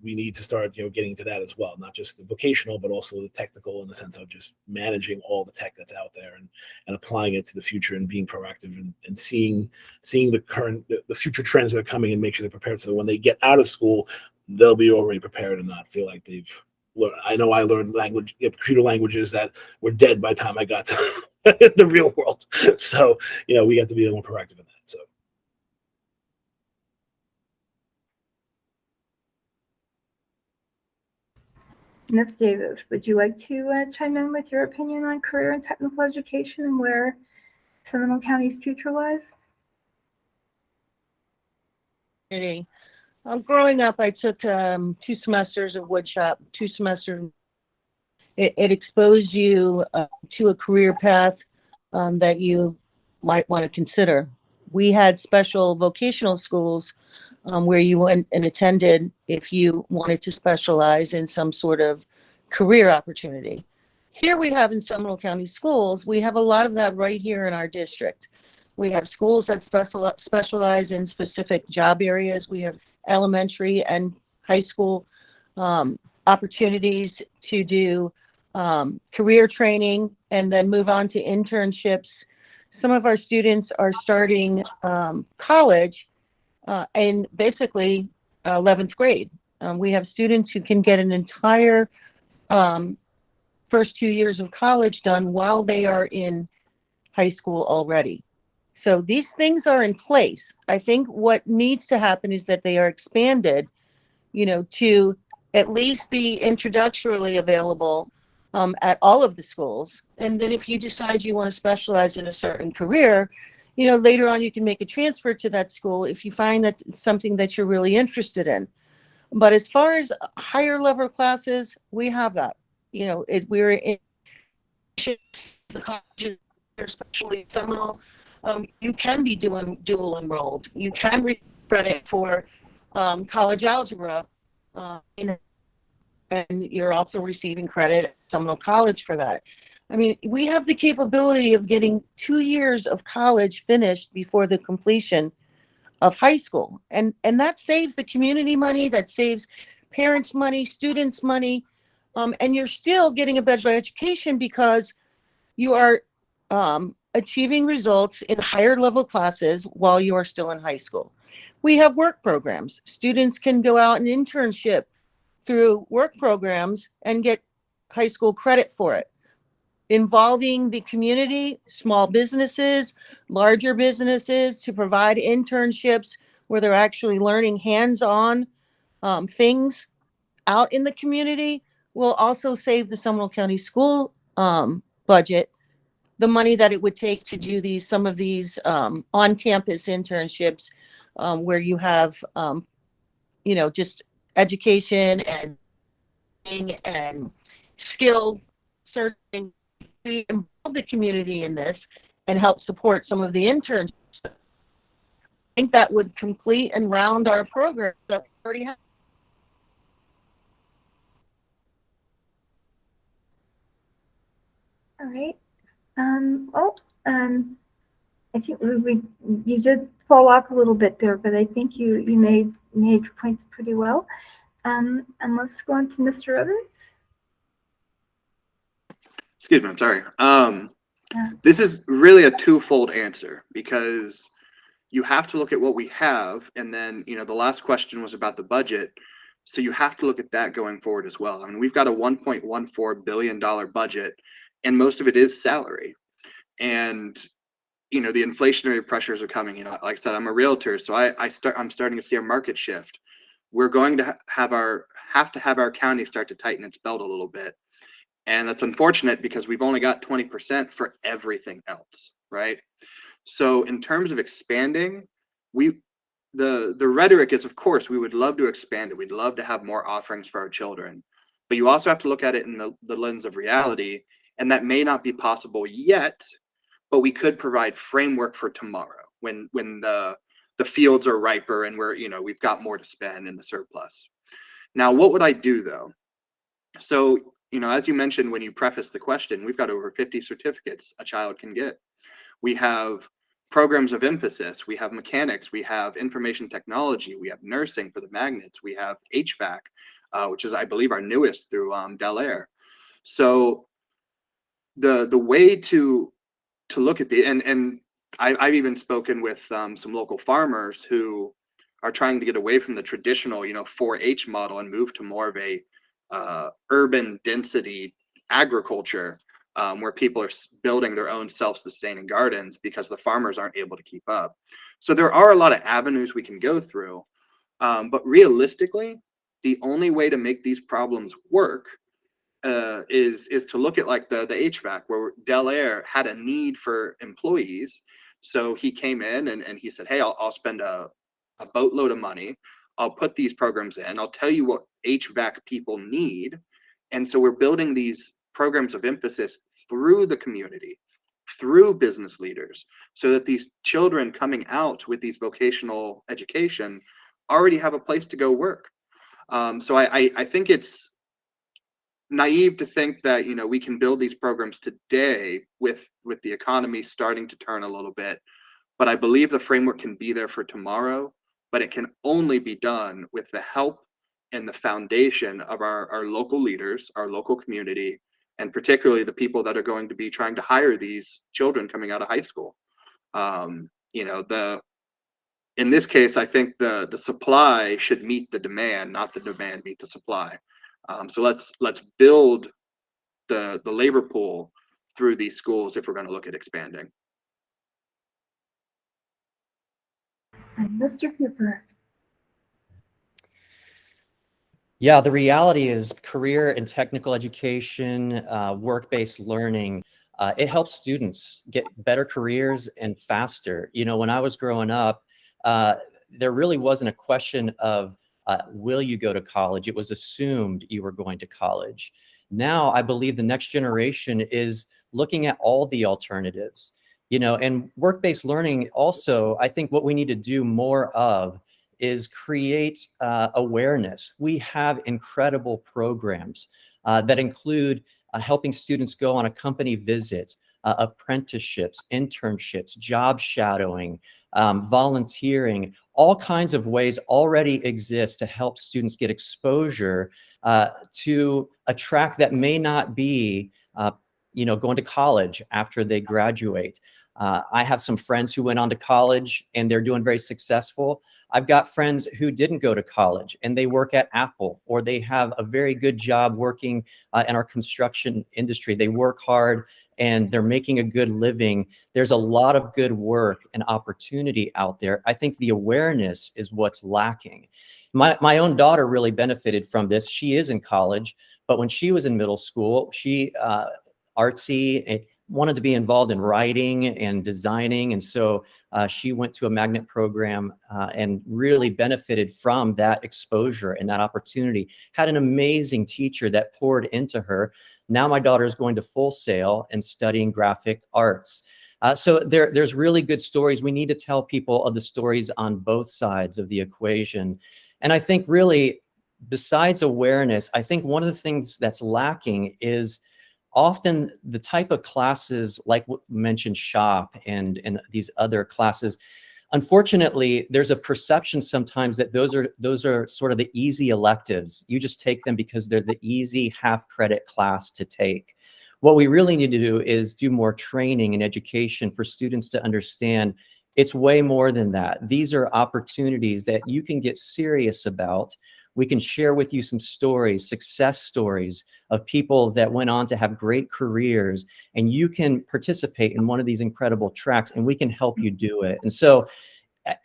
we need to start getting into that as well, not just the vocational, but also the technical, in the sense of just managing all the tech that's out there and applying it to the future and being proactive and seeing the future trends that are coming and make sure they're prepared, so when they get out of school, they'll be already prepared and not feel like they've learned. I know I learned computer languages that were dead by the time I got to the real world. So, we have to be a little more proactive in that. So. Ms. Davis, would you like to chime in with your opinion on career and technical education and where Seminole County's future lies? Growing up, I took 2 semesters of woodshop, 2 semesters. It exposed you to a career path that you might want to consider. We had special vocational schools where you went and attended if you wanted to specialize in some sort of career opportunity. Here we have in Seminole County Schools, we have a lot of that right here in our district. We have schools that specialize in specific job areas. We have elementary and high school opportunities to do career training and then move on to internships. Some of our students are starting college in basically 11th grade. We have students who can get an entire first 2 years of college done while they are in high school already. So these things are in place. I think what needs to happen is that they are expanded, to at least be introductorily available at all of the schools. And then if you decide you want to specialize in a certain career, later on you can make a transfer to that school if you find that it's something that you're really interested in. But as far as higher level classes, we have that. We're in the colleges, especially Seminole. you can be doing dual enrolled. You can receive credit for college algebra, and you're also receiving credit at Seminole College for that. I mean, we have the capability of getting 2 years of college finished before the completion of high school. And that saves the community money, that saves parents money, students money, and you're still getting a better education because you are achieving results in higher level classes while you are still in high school. We have work programs. Students can go out and internship through work programs and get high school credit for it, involving the community, small businesses, larger businesses, to provide internships where they're actually learning hands-on things out in the community will also save the Seminole County School budget the money that it would take to do some of these on-campus internships where you have, just education and skill searching. We involve the community in this and help support some of the interns. I think that would complete and round our program that we already have. All right. I think you did fall off a little bit there, but I think you made your points pretty well. And let's go on to Mr. Evans. Excuse me, I'm sorry. Yeah. This is really a twofold answer because you have to look at what we have, and then the last question was about the budget, so you have to look at that going forward as well. I mean, we've got a $1.14 billion budget, and most of it is salary, and the inflationary pressures are coming. Like I said, I'm a realtor, so I'm starting to see a market shift. We're going to have our county start to tighten its belt a little bit. And that's unfortunate because we've only got 20% for everything else, right? So in terms of expanding, the rhetoric is, of course, we would love to expand it. We'd love to have more offerings for our children. But you also have to look at it in the lens of reality, and that may not be possible yet, but we could provide framework for tomorrow when the fields are riper and we've got more to spend in the surplus. Now, what would I do though? So, as you mentioned when you prefaced the question, we've got over 50 certificates a child can get. We have programs of emphasis. We have mechanics. We have information technology. We have nursing for the magnets. We have HVAC, which is, I believe, our newest through Del Air. So the way to look at and I've even spoken with some local farmers who are trying to get away from the traditional 4-H model and move to more of a urban density agriculture where people are building their own self-sustaining gardens because the farmers aren't able to keep up. So there are a lot of avenues we can go through, but realistically, the only way to make these problems work is to look at like the HVAC, where Del Air had a need for employees. So he came in and he said, hey, I'll spend a boatload of money. I'll put these programs in. I'll tell you what HVAC people need. And so we're building these programs of emphasis through the community, through business leaders, so that these children coming out with these vocational education already have a place to go work. So I think it's naive to think that we can build these programs today with the economy starting to turn a little bit, but I believe the framework can be there for tomorrow, but it can only be done with the help and the foundation of our local leaders, our local community, and particularly the people that are going to be trying to hire these children coming out of high school. In this case, I think the supply should meet the demand, not the demand meet the supply. So let's build the labor pool through these schools if we're going to look at expanding. And Mr. Cooper. Yeah, the reality is career and technical education, work-based learning, it helps students get better careers and faster. When I was growing up, there really wasn't a question of will you go to college? It was assumed you were going to college. Now, I believe the next generation is looking at all the alternatives. And work-based learning also, I think what we need to do more of is create awareness. We have incredible programs that include helping students go on a company visit, apprenticeships, internships, job shadowing, volunteering. All kinds of ways already exist to help students get exposure to a track that may not be, going to college after they graduate. I have some friends who went on to college and they're doing very successful. I've got friends who didn't go to college and they work at Apple, or they have a very good job working in our construction industry. They work hard and they're making a good living. There's a lot of good work and opportunity out there. I think the awareness is what's lacking. My own daughter really benefited from this. She is in college, but when she was in middle school, she artsy and wanted to be involved in writing and designing. And so she went to a magnet program and really benefited from that exposure and that opportunity. Had an amazing teacher that poured into her. Now my daughter is going to Full Sail and studying graphic arts. So there's really good stories. We need to tell people of the stories on both sides of the equation. And I think really, besides awareness, I think one of the things that's lacking is often the type of classes like what mentioned shop and these other classes. Unfortunately, there's a perception sometimes that those are sort of the easy electives. You just take them because they're the easy half credit class to take. What we really need to do is do more training and education for students to understand it's way more than that. These are opportunities that you can get serious about. We can share with you some stories, success stories of people that went on to have great careers, and you can participate in one of these incredible tracks and we can help you do it. And so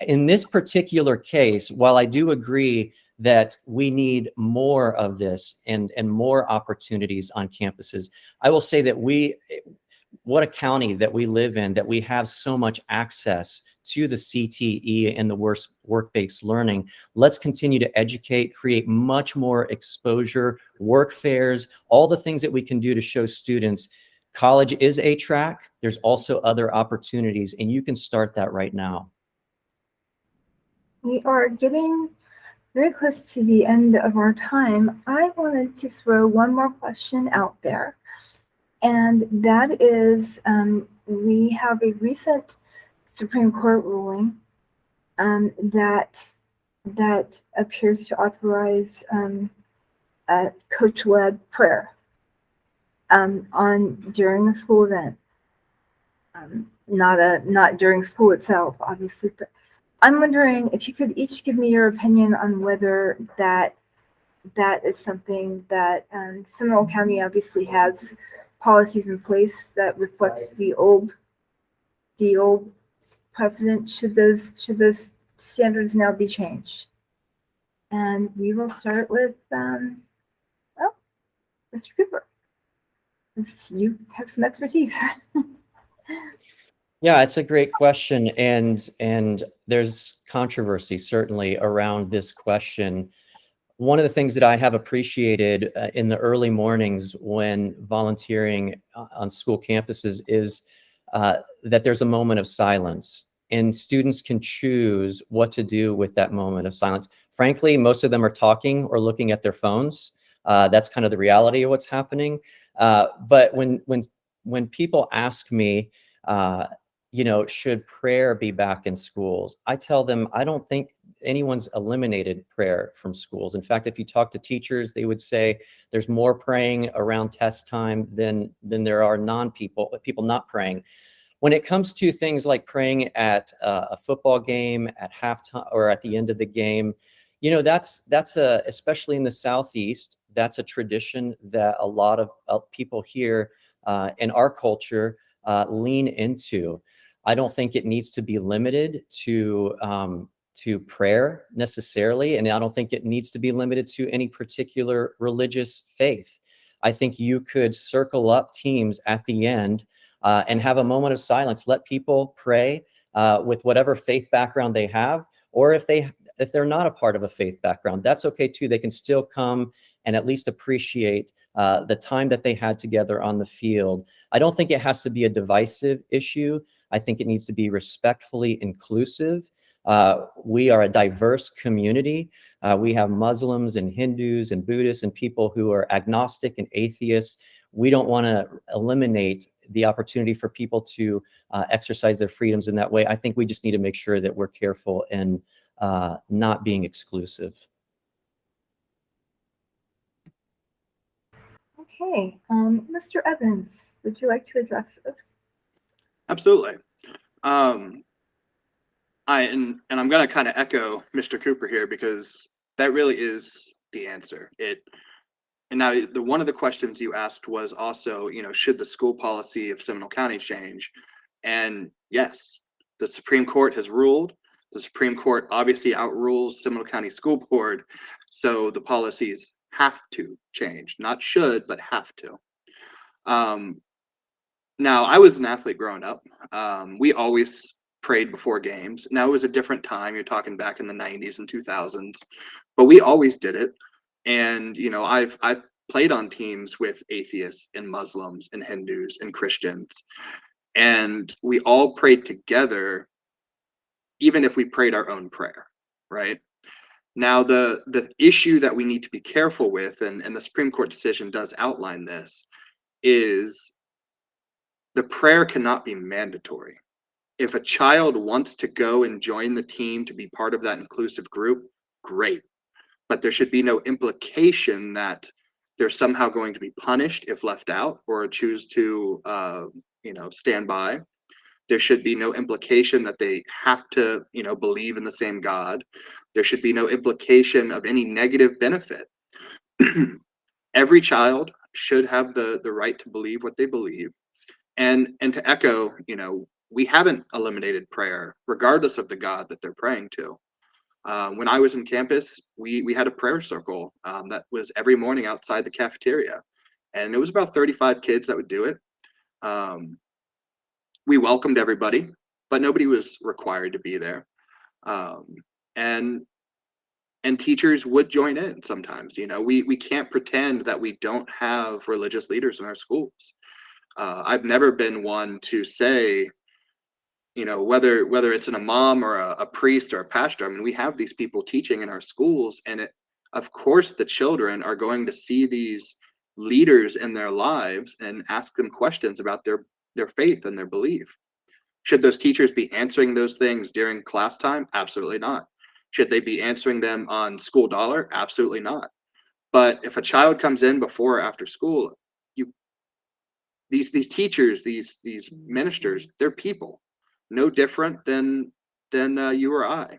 in this particular case, while I do agree that we need more of this and more opportunities on campuses, I will say that what a county that we live in, that we have so much access to the CTE and the work-based learning. Let's continue to educate, create much more exposure, work fairs, all the things that we can do to show students college is a track. There's also other opportunities, and you can start that right now. We are getting very close to the end of our time. I wanted to throw one more question out there, and that is, we have a recent Supreme Court ruling that appears to authorize coach-led prayer during a school event. Not during school itself, obviously, but I'm wondering if you could each give me your opinion on whether that is something that Seminole County obviously has policies in place that reflect the old precedent. Should those standards now be changed? And we will start with Mr. Cooper. You have some expertise. Yeah, it's a great question, and there's controversy certainly around this question. One of the things that I have appreciated in the early mornings when volunteering on school campuses is that there's a moment of silence, and students can choose what to do with that moment of silence. Frankly, most of them are talking or looking at their phones. That's kind of the reality of what's happening. But when people ask me, should prayer be back in schools? I tell them, I don't think anyone's eliminated prayer from schools. In fact, if you talk to teachers, they would say there's more praying around test time than there are people not praying. When it comes to things like praying at a football game, at halftime or at the end of the game, that's especially in the Southeast, that's a tradition that a lot of people here in our culture lean into. I don't think it needs to be limited to prayer necessarily, and I don't think it needs to be limited to any particular religious faith. I think you could circle up teams at the end and have a moment of silence. Let people pray with whatever faith background they have, or if they're not a part of a faith background, that's okay too. They can still come and at least appreciate the time that they had together on the field. I don't think it has to be a divisive issue. I think it needs to be respectfully inclusive. We are a diverse community. We have Muslims and Hindus and Buddhists and people who are agnostic and atheists. We don't want to eliminate the opportunity for people to exercise their freedoms in that way. I think we just need to make sure that we're careful in not being exclusive. Okay, Mr. Evans, would you like to address this? Absolutely. And I'm going to kind of echo Mr. Cooper here, because that really is the answer. And now one of the questions you asked was also, should the school policy of Seminole County change? And yes, the Supreme Court has ruled. The Supreme Court obviously outrules Seminole County School Board, so the policies have to change. Not should, but have to. Now, I was an athlete growing up. We always prayed before games. Now, it was a different time. You're talking back in the 90s and 2000s, but we always did it. And, I've played on teams with atheists and Muslims and Hindus and Christians, and we all prayed together, even if we prayed our own prayer, right? Now, the issue that we need to be careful with, and the Supreme Court decision does outline this, is the prayer cannot be mandatory. If a child wants to go and join the team to be part of that inclusive group, great. But there should be no implication that they're somehow going to be punished if left out or choose to, stand by. There should be no implication that they have to, believe in the same God. There should be no implication of any negative benefit. Every child should have the right to believe what they believe. And to echo, we haven't eliminated prayer, regardless of the God that they're praying to. When I was in campus, we had a prayer circle that was every morning outside the cafeteria. And it was about 35 kids that would do it. We welcomed everybody, but nobody was required to be there. And teachers would join in sometimes. We can't pretend that we don't have religious leaders in our schools. I've never been one to say, whether it's an imam or a priest or a pastor. I mean, we have these people teaching in our schools, and of course the children are going to see these leaders in their lives and ask them questions about their faith and their belief. Should those teachers be answering those things during class time? Absolutely not. Should they be answering them on school dollar? Absolutely not. But if a child comes in before or after school, these teachers, these ministers, they're people, no different than you or I.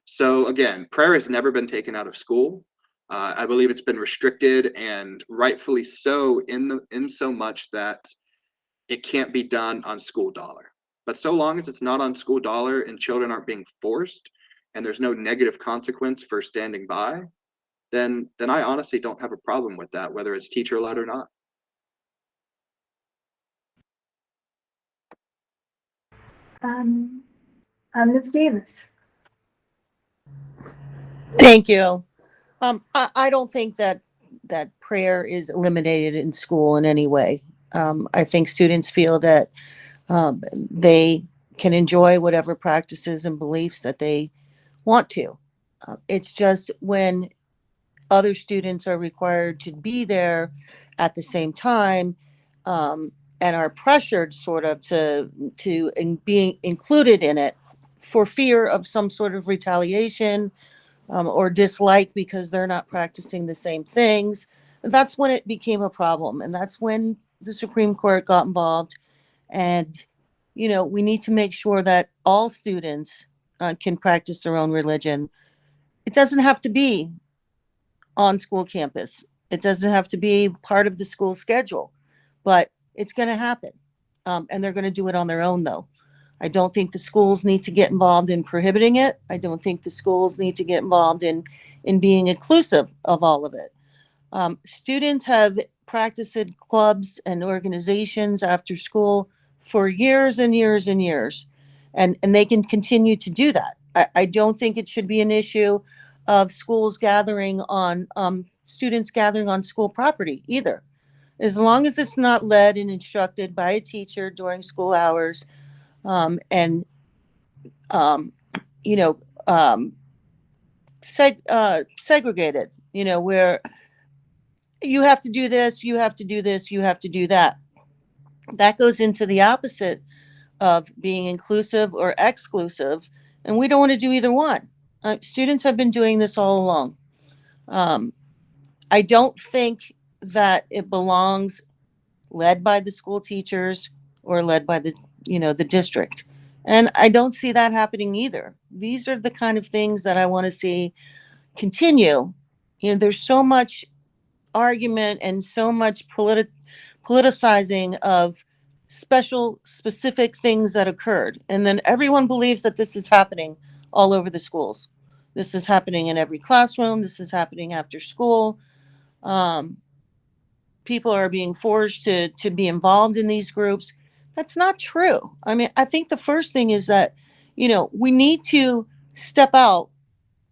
So again, prayer has never been taken out of school. I believe it's been restricted, and rightfully so, in so much that it can't be done on school dollar. But so long as it's not on school dollar and children aren't being forced, and there's no negative consequence for standing by, then I honestly don't have a problem with that, whether it's teacher led or not. Ms. Davis. Thank you. I don't think that prayer is eliminated in school in any way. I think students feel that they can enjoy whatever practices and beliefs that they want to. It's just when other students are required to be there at the same time, and are pressured sort of to being included in it for fear of some sort of retaliation, or dislike because they're not practicing the same things. That's when it became a problem. And that's when the Supreme Court got involved. And, we need to make sure that all students can practice their own religion. It doesn't have to be on school campus. It doesn't have to be part of the school schedule, but it's going to happen. And they're going to do it on their own, though. I don't think the schools need to get involved in prohibiting it. I don't think the schools need to get involved in being inclusive of all of it. Students have practiced in clubs and organizations after school for years and years and years, and they can continue to do that. I don't think it should be an issue of schools gathering on students gathering on school property either. as long as it's not led and instructed by a teacher during school hours, and um, you know, segregated, where you have to do this, you have to do this, you have to do that. That goes into the opposite of being inclusive or exclusive, and we don't want to do either one. Students have been doing this all along. I don't think that it belongs led by the school teachers or led by the district. And I don't see that happening either. These are the kind of things that I want to see continue. There's so much argument and so much politicizing of specific things that occurred. And then everyone believes that this is happening all over the schools. This is happening in every classroom. This is happening after school. People are being forced to be involved in these groups. That's not true. I mean, I think the first thing is that, we need to step out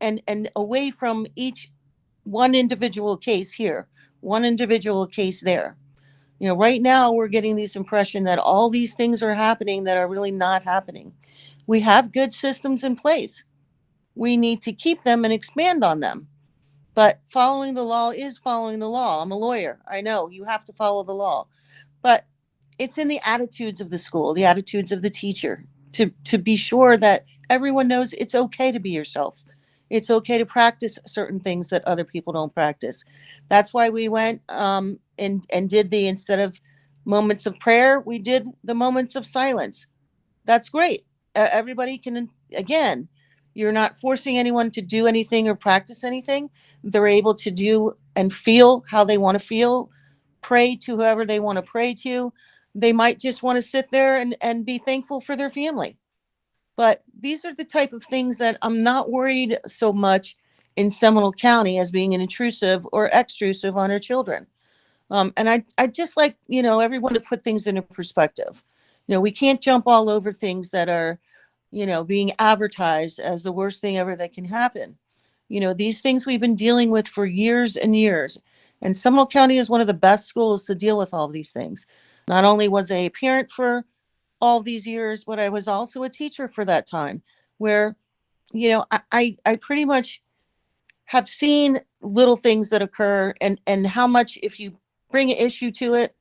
and away from each one individual case here, one individual case there. Right now we're getting this impression that all these things are happening that are really not happening. We have good systems in place. We need to keep them and expand on them. But following the law is following the law. I'm a lawyer. I know you have to follow the law. But it's in the attitudes of the school, the attitudes of the teacher, to be sure that everyone knows it's okay to be yourself. It's okay to practice certain things that other people don't practice. That's why we went and did instead of moments of prayer, we did the moments of silence. That's great. Everybody can, again, you're not forcing anyone to do anything or practice anything. They're able to do and feel how they want to feel, pray to whoever they want to pray to. They might just want to sit there and be thankful for their family. But these are the type of things that I'm not worried so much in Seminole County as being an intrusive or extrusive on our children. And I just like, everyone to put things into perspective. We can't jump all over things that are, being advertised as the worst thing ever that can happen. These things we've been dealing with for years and years. And Seminole County is one of the best schools to deal with all of these things. Not only was I a parent for all these years, but I was also a teacher for that time where, I pretty much have seen little things that occur and how much, if you bring an issue to it,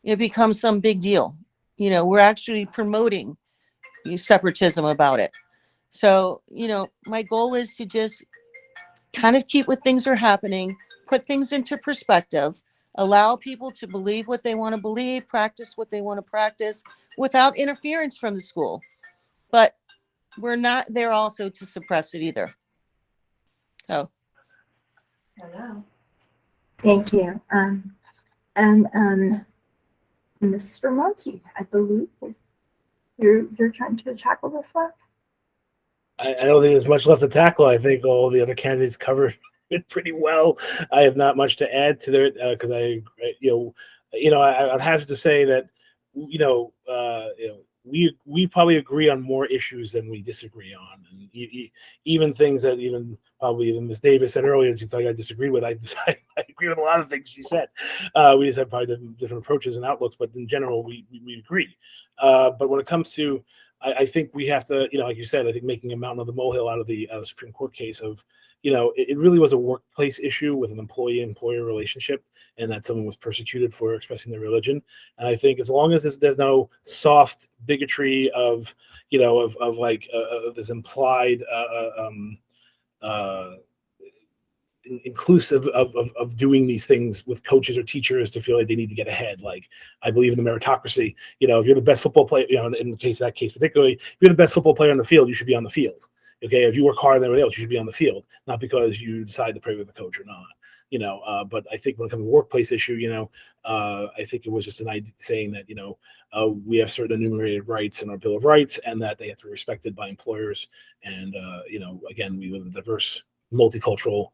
it becomes some big deal. We're actually promoting separatism about it. So, my goal is to just kind of keep what things are happening, put things into perspective, allow people to believe what they want to believe, practice what they want to practice without interference from the school. But we're not there also to suppress it either. So. Thank you. Mr. Monte, I believe you're trying to tackle this one. I don't think there's much left to tackle. I think all the other candidates covered it pretty well. I have not much to add to it because I'd have to say that we probably agree on more issues than we disagree on, and even things that even Ms. Davis said earlier she thought I disagreed with. I agree with a lot of things she said. We just have probably different approaches and outlooks, but in general we agree. But when it comes to I think we have to, like you said, I think making a mountain of the molehill out of the Supreme Court case of, it really was a workplace issue with an employee-employer relationship, and that someone was persecuted for expressing their religion. And I think as long as there's no soft bigotry of this implied inclusive of doing these things with coaches or teachers to feel like they need to get ahead. Like, I believe in the meritocracy. If you're the best football player, in the case of that case particularly, if you're the best football player on the field, you should be on the field. Okay, if you work harder than everybody else, you should be on the field, not because you decide to pray with the coach or not. But I think when it comes to a workplace issue, I think it was just an idea saying that we have certain enumerated rights in our Bill of Rights, and that they have to be respected by employers. And again, we live in a diverse, multicultural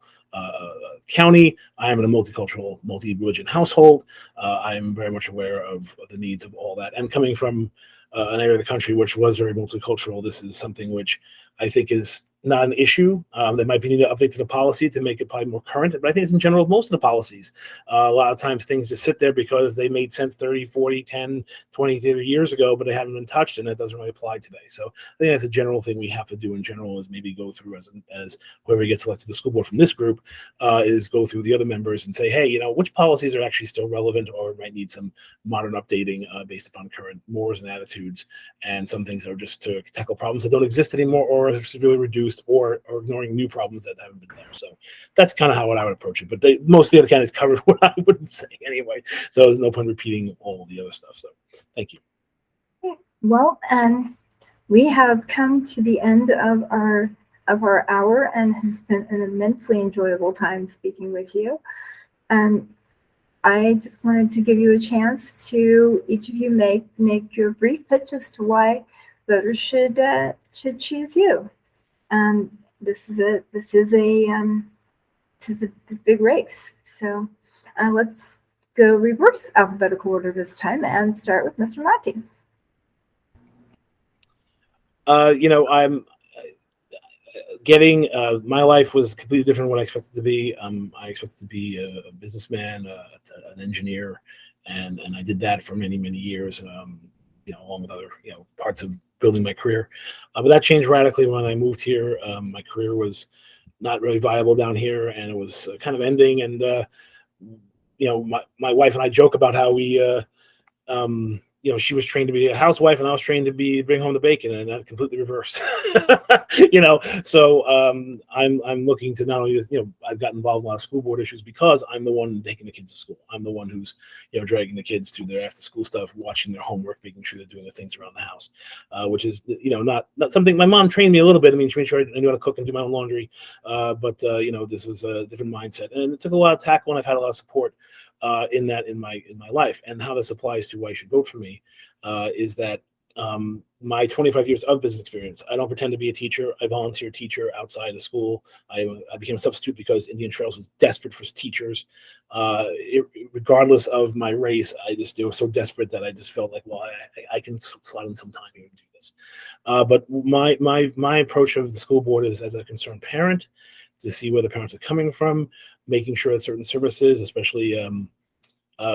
county. I am in a multicultural, multi-religion household. I am very much aware of the needs of all that. And coming from an area of the country which was very multicultural, this is something which I think is not an issue. There might be need to update to the policy to make it probably more current, but I think it's in general most of the policies. A lot of times things just sit there because they made sense 30, 40, 10, 20, 30 years ago, but they haven't been touched and it doesn't really apply today. So I think that's a general thing we have to do in general is maybe go through as whoever gets elected to the school board from this group is go through the other members and say, hey, you know, which policies are actually still relevant or might need some modern updating based upon current mores and attitudes, and some things that are just to tackle problems that don't exist anymore or are severely reduced or ignoring new problems that haven't been there. So that's kind of how I would approach it. But most of the other candidates covered what I would say anyway. So there's no point repeating all the other stuff. So thank you. Well, and we have come to the end of our hour, and has been an immensely enjoyable time speaking with you. And I just wanted to give you a chance to each of you make your brief pitch as to why voters should choose you. This is a big race. So let's go reverse alphabetical order this time and start with Mr. Monte. You know, I'm getting my life was completely different than what I expected to be. I expected to be a businessman, an engineer, and I did that for many years. You know, along with other parts of building my career, but that changed radically when I moved here. My career was not really viable down here, and it was kind of ending. And you know, my wife and I joke about how we you know, she was trained to be a housewife and I was trained to bring home the bacon, and that completely reversed. You know, so I'm looking to not only, you know, I've gotten involved in a lot of school board issues because I'm the one taking the kids to school. I'm the one who's, you know, dragging the kids to their after school stuff, watching their homework, making sure they're doing the things around the house, which is, you know, not something my mom trained me a little bit. I mean, she made sure I knew how to cook and do my own laundry, but you know, this was a different mindset, and it took a lot of tackle, and I've had a lot of support in my life. And how this applies to why you should vote for me is that my 25 years of business experience, I don't pretend to be a teacher. I volunteer teacher outside of school. I became a substitute because Indian Trails was desperate for teachers. Regardless of my race, they were so desperate that I just felt like, well, I can slot in some time here to do this. But my approach of the school board is as a concerned parent, to see where the parents are coming from, making sure that certain services, especially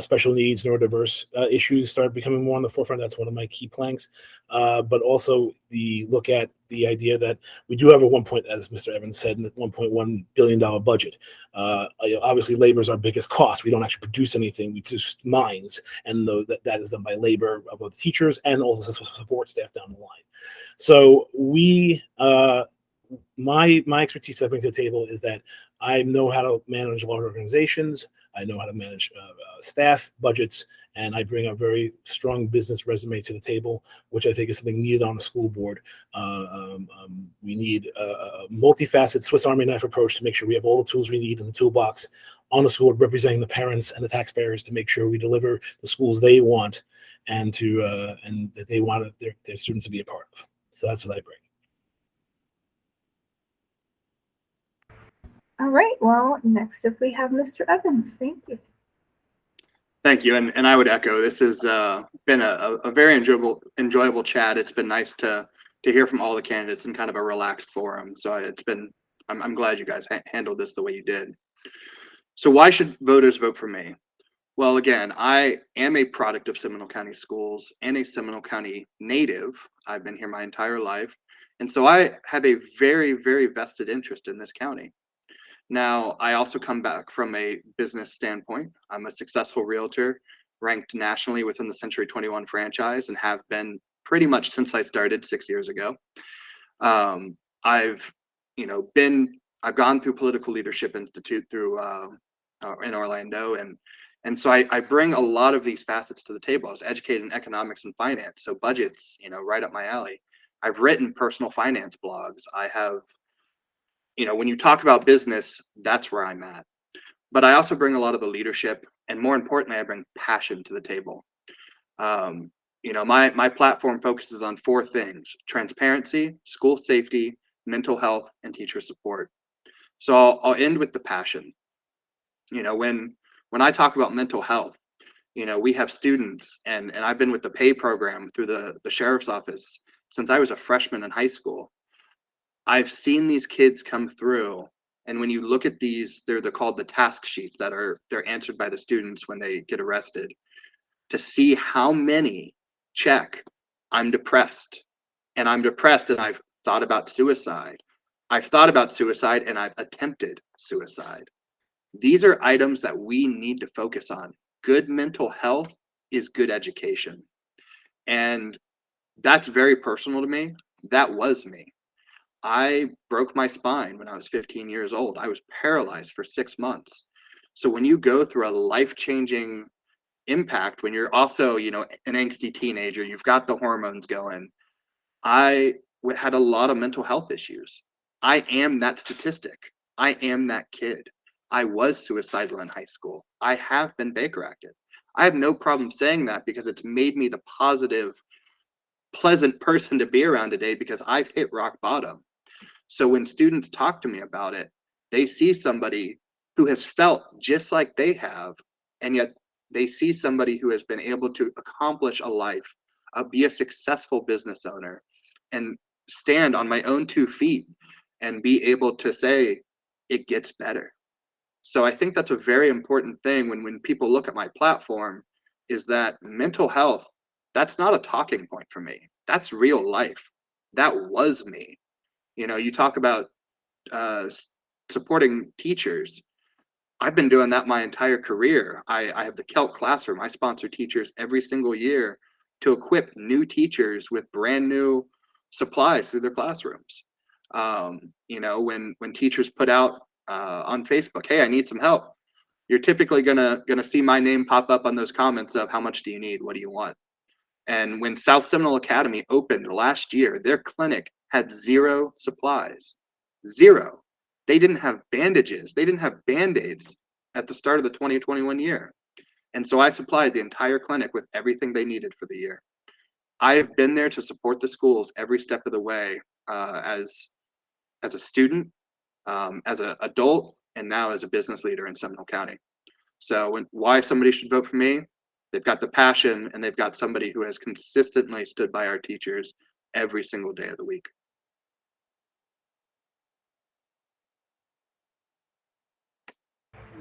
special needs, neurodiverse issues, start becoming more on the forefront. That's one of my key planks. But also look at the idea that we do have as Mr. Evans said, $1.1 billion budget. Obviously, labor is our biggest cost. We don't actually produce anything. We produce minds, and that is done by labor of both teachers and also support staff down the line. So my expertise I bring to the table is that I know how to manage large organizations. I know how to manage staff budgets, and I bring a very strong business resume to the table, which I think is something needed on the school board. We need a multifaceted Swiss Army knife approach to make sure we have all the tools we need in the toolbox on the school board, representing the parents and the taxpayers to make sure we deliver the schools they want and that they want their students to be a part of. So that's what I bring. All right. Well, next up we have Mr. Evans. Thank you. Thank you, and I would echo. This has been a very enjoyable chat. It's been nice to hear from all the candidates in kind of a relaxed forum. So I'm glad you guys handled this the way you did. So why should voters vote for me? Well, again, I am a product of Seminole County Schools and a Seminole County native. I've been here my entire life, and so I have a very vested interest in this county. Now, I also come back from a business standpoint. I'm a successful realtor, ranked nationally within the Century 21 franchise, and have been pretty much since I started 6 years ago. I've gone through Political Leadership Institute through in Orlando, and so I bring a lot of these facets to the table. I was educated in economics and finance, so budgets, right up my alley. I've written personal finance blogs. I have, when you talk about business, that's where I'm at. But I also bring a lot of the leadership, and more importantly, I bring passion to the table. My platform focuses on 4 things: transparency, school safety, mental health, and teacher support. So I'll end with the passion. When I talk about mental health, we have students, and I've been with the PAY program through the sheriff's office since I was a freshman in high school. I've seen these kids come through, and when you look at these, they're called the task sheets they're answered by the students when they get arrested, to see how many check, I'm depressed, and I've thought about suicide. I've thought about suicide and I've attempted suicide. These are items that we need to focus on. Good mental health is good education. And that's very personal to me. That was me. I broke my spine when I was 15 years old. I was paralyzed for 6 months. So when you go through a life-changing impact, when you're also, an angsty teenager, you've got the hormones going. I had a lot of mental health issues. I am that statistic. I am that kid. I was suicidal in high school. I have been Baker acted. I have no problem saying that because it's made me the positive, pleasant person to be around today because I've hit rock bottom. So when students talk to me about it, they see somebody who has felt just like they have, and yet they see somebody who has been able to accomplish a life, be a successful business owner, and stand on my own 2 feet and be able to say it gets better. So I think that's a very important thing when people look at my platform, is that mental health, that's not a talking point for me. That's real life. That was me. You talk about supporting teachers. I've been doing that my entire career. I have the Kelk classroom. I sponsor teachers every single year to equip new teachers with brand new supplies through their classrooms. When teachers put out on Facebook, hey, I need some help, you're typically gonna see my name pop up on those comments of how much do you need, what do you want? And when South Seminole Academy opened last year, their clinic had 0 supplies. 0. They didn't have bandages. They didn't have Band-Aids at the start of the 2021 year. And so I supplied the entire clinic with everything they needed for the year. I have been there to support the schools every step of the way, as a student, as an adult, and now as a business leader in Seminole County. So why somebody should vote for me? They've got the passion, and they've got somebody who has consistently stood by our teachers every single day of the week.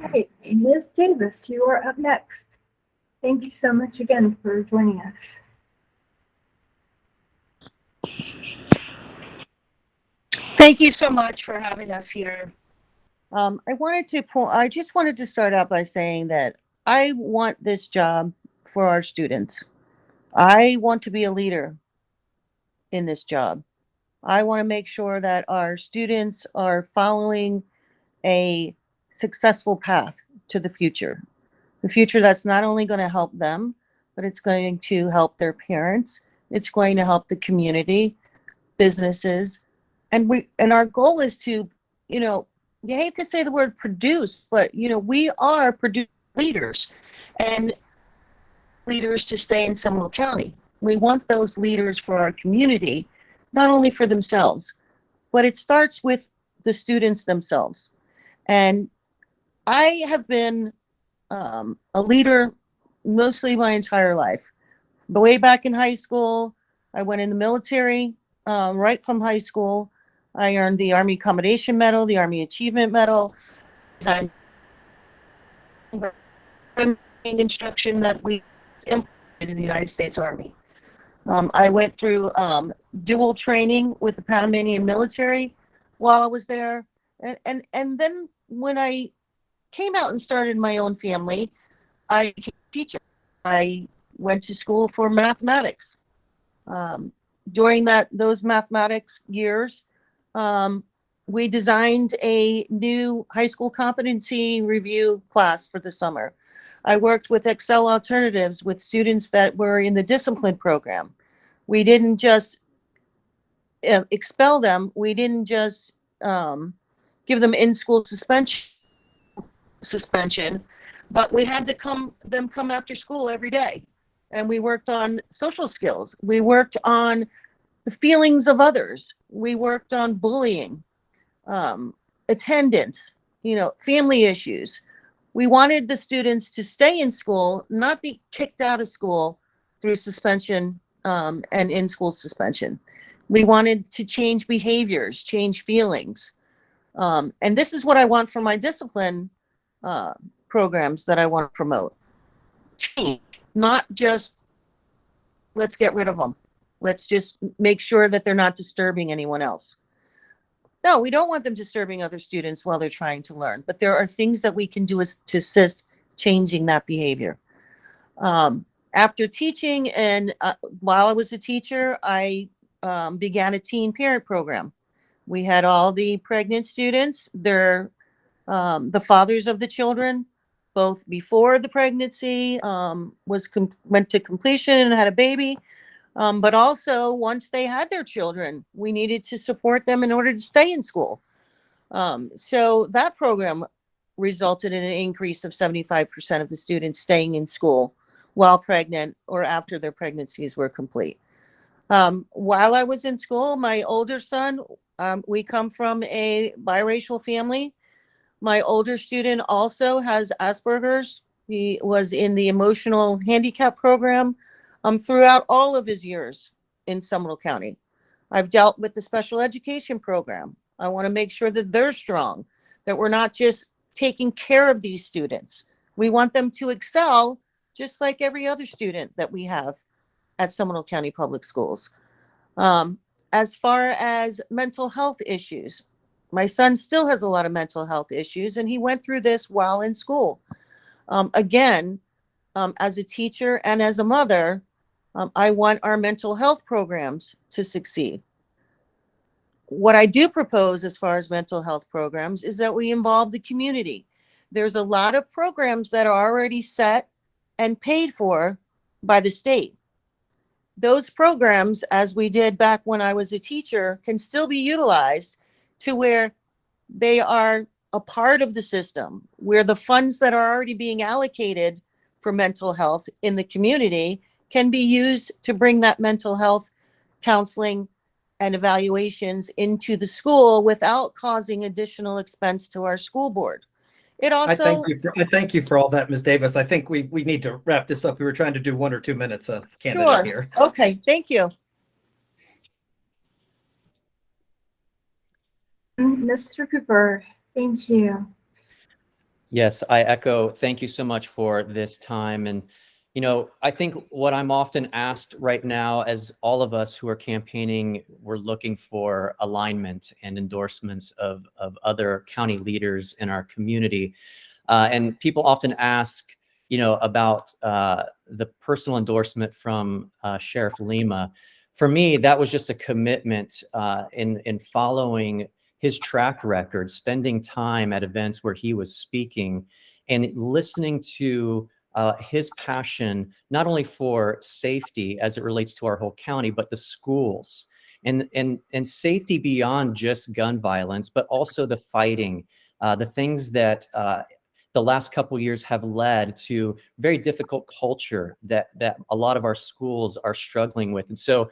All right, Ms. Davis, you are up next. Thank you so much again for joining us. Thank you so much for having us here. I just wanted to start out by saying that I want this job for our students. I want to be a leader in this job. I want to make sure that our students are following a successful path to the future that's not only going to help them, but it's going to help their parents. It's going to help the community, businesses, and our goal is to, you hate to say the word produce, but we are produce leaders, and leaders to stay in Seminole County. We want those leaders for our community, not only for themselves, but it starts with the students themselves. And I have been a leader mostly my entire life. But way back in high school, I went in the military. Right from high school, I earned the Army Commendation Medal, the Army Achievement Medal. I'm instruction that we implemented in the United States Army. I went through dual training with the Panamanian military while I was there. And then when I came out and started my own family, I became a teacher. I went to school for mathematics. During those mathematics years, we designed a new high school competency review class for the summer. I worked with Excel alternatives with students that were in the discipline program. We didn't just expel them. We didn't just give them in-school suspension, but we had them come after school every day. And we worked on social skills. We worked on the feelings of others. We worked on bullying, attendance, family issues. We wanted the students to stay in school, not be kicked out of school through suspension and in-school suspension. We wanted to change behaviors, change feelings. And this is what I want for my discipline programs that I want to promote. Change, not just let's get rid of them. Let's just make sure that they're not disturbing anyone else. No, we don't want them disturbing other students while they're trying to learn, but there are things that we can do to assist changing that behavior. After teaching and while I was a teacher, I began a teen parent program. We had all the pregnant students, the fathers of the children, both before the pregnancy went to completion and had a baby, but also once they had their children, we needed to support them in order to stay in school. So that program resulted in an increase of 75% of the students staying in school while pregnant or after their pregnancies were complete. While I was in school, my older son, we come from a biracial family. My older student also has Asperger's. He was in the emotional handicap program throughout all of his years in Seminole County. I've dealt with the special education program. I want to make sure that they're strong, that we're not just taking care of these students. We want them to excel just like every other student that we have at Seminole County Public Schools. As far as mental health issues, my son still has a lot of mental health issues, and he went through this while in school. Again, as a teacher and as a mother, I want our mental health programs to succeed. What I do propose as far as mental health programs is that we involve the community. There's a lot of programs that are already set and paid for by the state. Those programs, as we did back when I was a teacher, can still be utilized to where they are a part of the system, where the funds that are already being allocated for mental health in the community can be used to bring that mental health counseling and evaluations into the school without causing additional expense to our school board. It also, I thank you for all that, Ms. Davis. I think we need to wrap this up. We were trying to do 1 or 2 minutes candidate sure. here. Okay, thank you. Mr. Cooper, thank you. Yes, I echo. Thank you so much for this time. And, you know, I think what I'm often asked right now, as all of us who are campaigning, we're looking for alignment and endorsements of other county leaders in our community. And people often ask, you know, about the personal endorsement from Sheriff Lima. For me, that was just a commitment in following his track record, spending time at events where he was speaking and listening to his passion, not only for safety as it relates to our whole county, but the schools and safety beyond just gun violence, but also the fighting, the things that the last couple of years have led to very difficult culture that a lot of our schools are struggling with. And so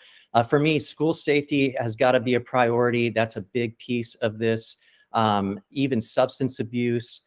for me, school safety has got to be a priority. That's a big piece of this. Even substance abuse,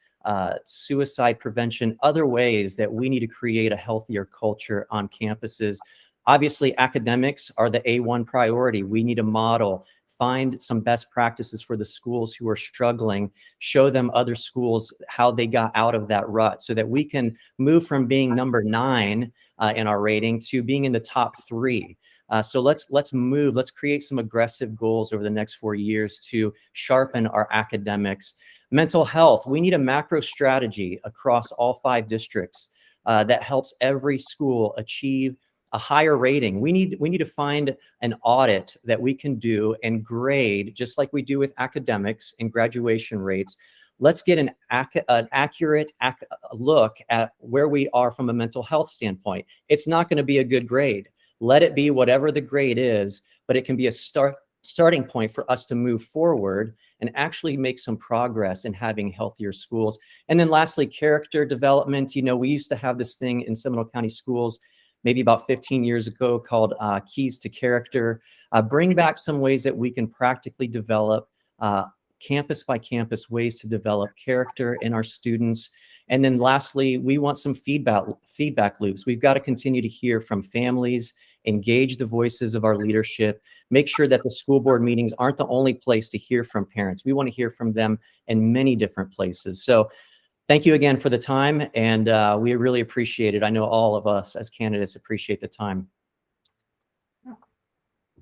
suicide prevention, other ways that we need to create a healthier culture on campuses. Obviously, academics are the A1 priority. We need to model, find some best practices for the schools who are struggling, show them other schools how they got out of that rut so that we can move from being number 9 in our rating to being in the top 3. So let's move, let's create some aggressive goals over the next 4 years to sharpen our academics. Mental health, we need a macro strategy across all 5 districts that helps every school achieve a higher rating. We need to find an audit that we can do and grade, just like we do with academics and graduation rates. Let's get an accurate look at where we are from a mental health standpoint. It's not going to be a good grade. Let it be whatever the grade is, but it can be a starting point for us to move forward and actually make some progress in having healthier schools. And then lastly, character development. You know, we used to have this thing in Seminole County schools maybe about 15 years ago called Keys to Character. Bring back some ways that we can practically develop campus by campus ways to develop character in our students. And then lastly, we want some feedback loops. We've got to continue to hear from families engage the voices of our leadership, make sure that the school board meetings aren't the only place to hear from parents. We want to hear from them in many different places. So thank you again for the time, and we really appreciate it. I know all of us as candidates appreciate the time.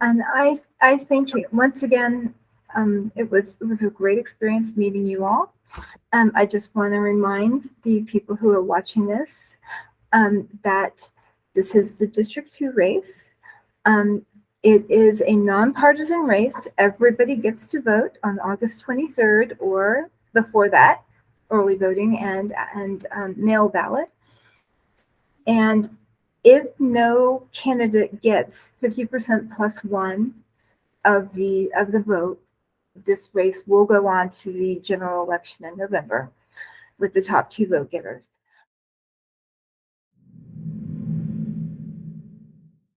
And I thank you once again. It was a great experience meeting you all. I just want to remind the people who are watching this that this is the District 2 race. It is a nonpartisan race. Everybody gets to vote on August 23rd or before that, early voting and mail ballot. And if no candidate gets 50% plus one of the vote, this race will go on to the general election in November with the top 2 vote getters.